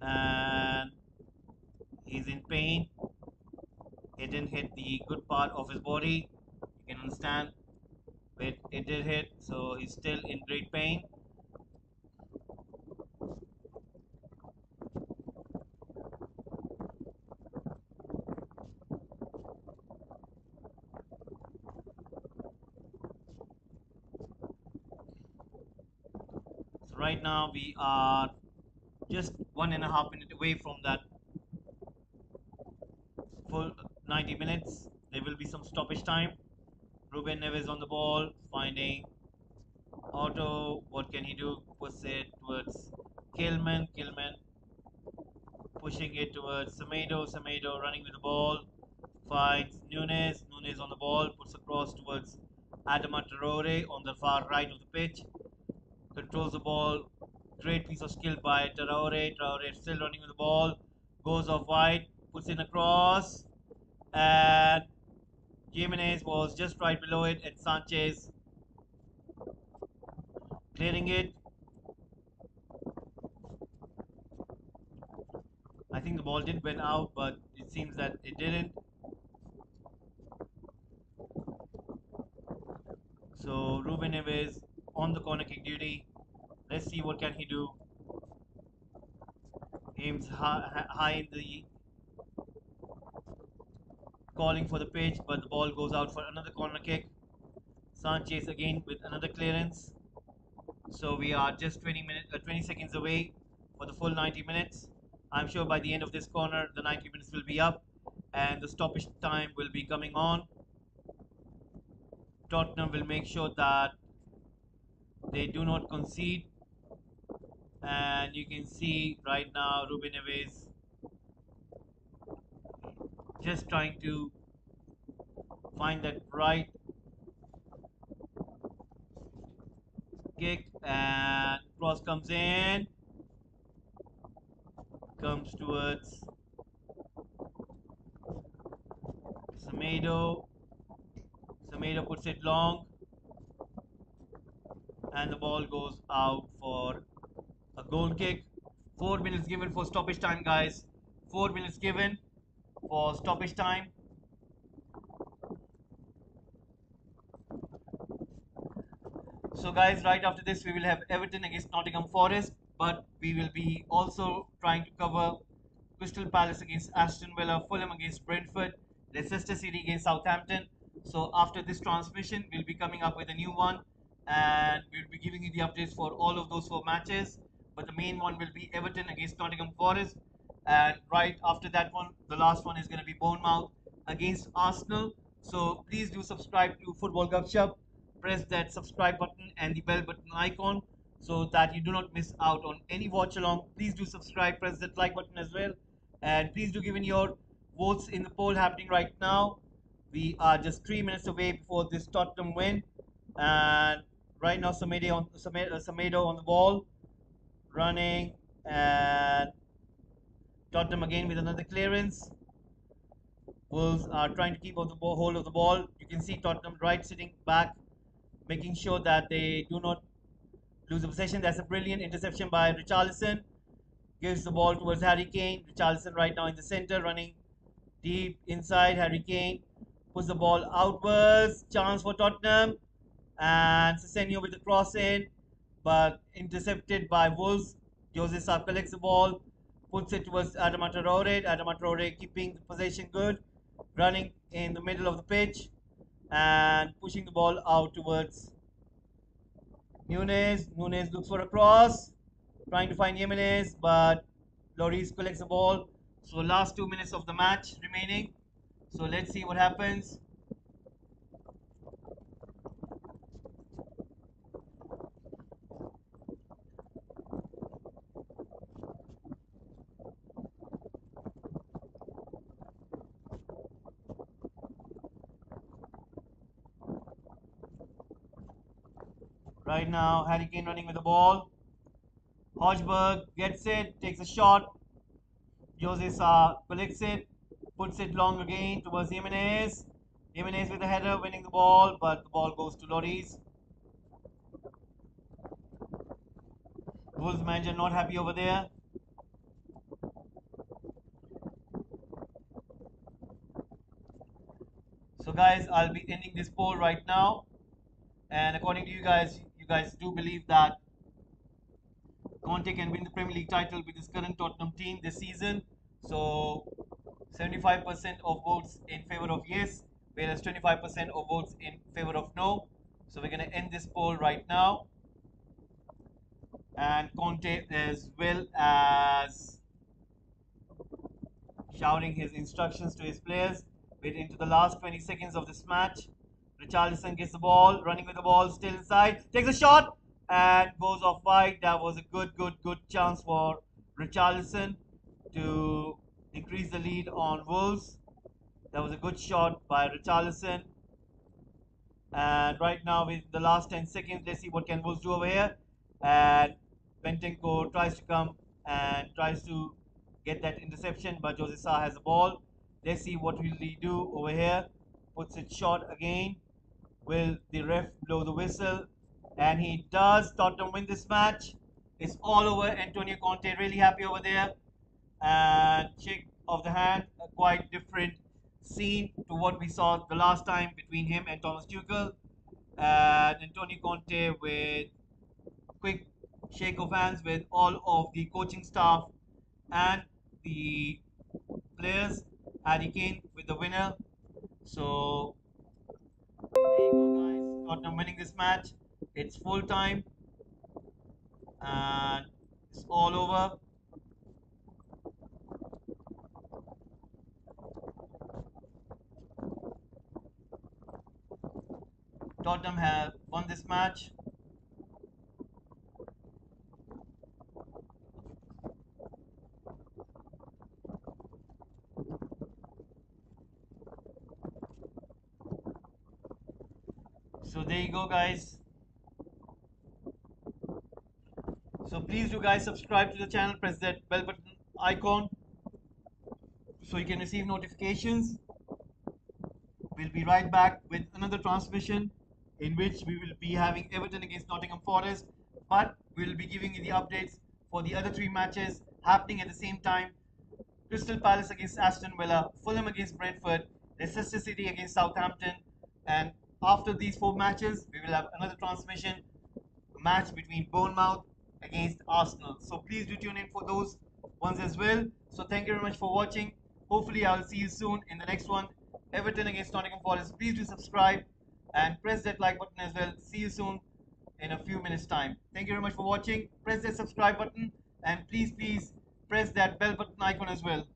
And he's in pain. It didn't hit the good part of his body. You can understand. But it did hit, so he's still in great pain. So right now we are just 1.5 minutes away from that full 90 minutes. There will be some stoppage time. Ruben Neves on the ball, finding Otto. What can he do? Puts it towards Kilman. Kilman pushing it towards Semedo. Semedo running with the ball. Finds Nunes. Nunes on the ball. Puts across towards Adama Traore on the far right of the pitch. Controls the ball. Great piece of skill by Traore. Traore still running with the ball. Goes off wide. Puts in a cross. And Jimenez was just right below it. And Sanchez clearing it. I think the ball did went out, but it seems that it didn't. So Ruben Neves on the corner kick duty. Let's see what can he do. Aims high in the calling for the pitch, but the ball goes out for another corner kick. Sanchez again with another clearance. So we are just 20 seconds away for the full 90 minutes. I'm sure by the end of this corner, the 90 minutes will be up, and the stoppage time will be coming on. Tottenham will make sure that they do not concede, and you can see right now Ruben Neves just trying to find that right kick, and cross comes in, comes towards Semedo. Semedo puts it long, and the ball goes out for a goal kick. 4 minutes given for stoppage time, guys. 4 minutes given for stoppage time. So, guys, right after this, we will have Everton against Nottingham Forest, but we will be also trying to cover Crystal Palace against Aston Villa, Fulham against Brentford, Leicester City against Southampton. So after this transmission, we'll be coming up with a new one, and we'll be giving you the updates for all of those four matches. But the main one will be Everton against Nottingham Forest, and right after that one, the last one is going to be Bournemouth against Arsenal. So please do subscribe to Football Gupshup. Press that subscribe button and the bell button icon so that you do not miss out on any watch along. Please do subscribe, press that like button as well, and please do give in your votes in the poll happening right now. We are just 3 minutes away before this Tottenham win, and right now Semedo on the ball, running, and Tottenham again with another clearance. Wolves are trying to keep on the hold of the ball. You can see Tottenham right sitting back, making sure that they do not lose the possession. That's a brilliant interception by Richarlison. Gives the ball towards Harry Kane. Richarlison right now in the center, running deep inside. Harry Kane puts the ball outwards. Chance for Tottenham. And Sesenio with the cross in, but intercepted by Wolves. Jose Sa collects the ball, puts it towards Adama Traore. Adama Traore keeping the possession good, running in the middle of the pitch and pushing the ball out towards Nunes. Nunes looks for a cross, trying to find Jimenez, but Lloris collects the ball. So last 2 minutes of the match remaining. So let's see what happens. Right now, Harry Kane running with the ball. Hojberg gets it, takes a shot. Jose Sa collects it, puts it long again towards Jimenez. Jimenez with the header, winning the ball, but the ball goes to Lloris. Wolves manager not happy over there. So guys, I'll be ending this poll right now. And according to you guys do believe that Conte can win the Premier League title with his current Tottenham team this season. So 75% of votes in favor of yes, whereas 25% of votes in favor of no. So we're going to end this poll right now. And Conte, as well as shouting his instructions to his players, with into the last 20 seconds of this match. Richarlison gets the ball, running with the ball, still inside, takes a shot and goes off wide. That was a good chance for Richarlison to increase the lead on Wolves. That was a good shot by Richarlison. And right now, with the last 10 seconds, let's see what can Wolves do over here. And Bentenko tries to come and tries to get that interception, but Jose Sa has the ball. Let's see what will he do over here. Puts it short again. Will the ref blow the whistle? And he does. Tottenham win this match. It's all over. Antonio Conte really happy over there. And shake of the hand, a quite different scene to what we saw the last time between him and Thomas Tuchel. And Antonio Conte with quick shake of hands with all of the coaching staff and the players. Harry Kane with the winner. So there you go, guys. Tottenham winning this match. It's full time and it's all over. Tottenham have won this match. So there you go, guys. So please do, guys, subscribe to the channel, press that bell button icon so you can receive notifications. We'll be right back with another transmission in which we will be having Everton against Nottingham Forest, but we'll be giving you the updates for the other three matches happening at the same time. Crystal Palace against Aston Villa, Fulham against Brentford, Leicester City against Southampton, and after these four matches, we will have another transmission, a match between Bournemouth against Arsenal. So please do tune in for those. ones as well. So thank you very much for watching. Hopefully, I'll see you soon in the next one. Everton against Nottingham Forest. Please do subscribe and press that like button as well. See you soon in a few minutes' time. Thank you very much for watching. Press that subscribe button and please press that bell button icon as well.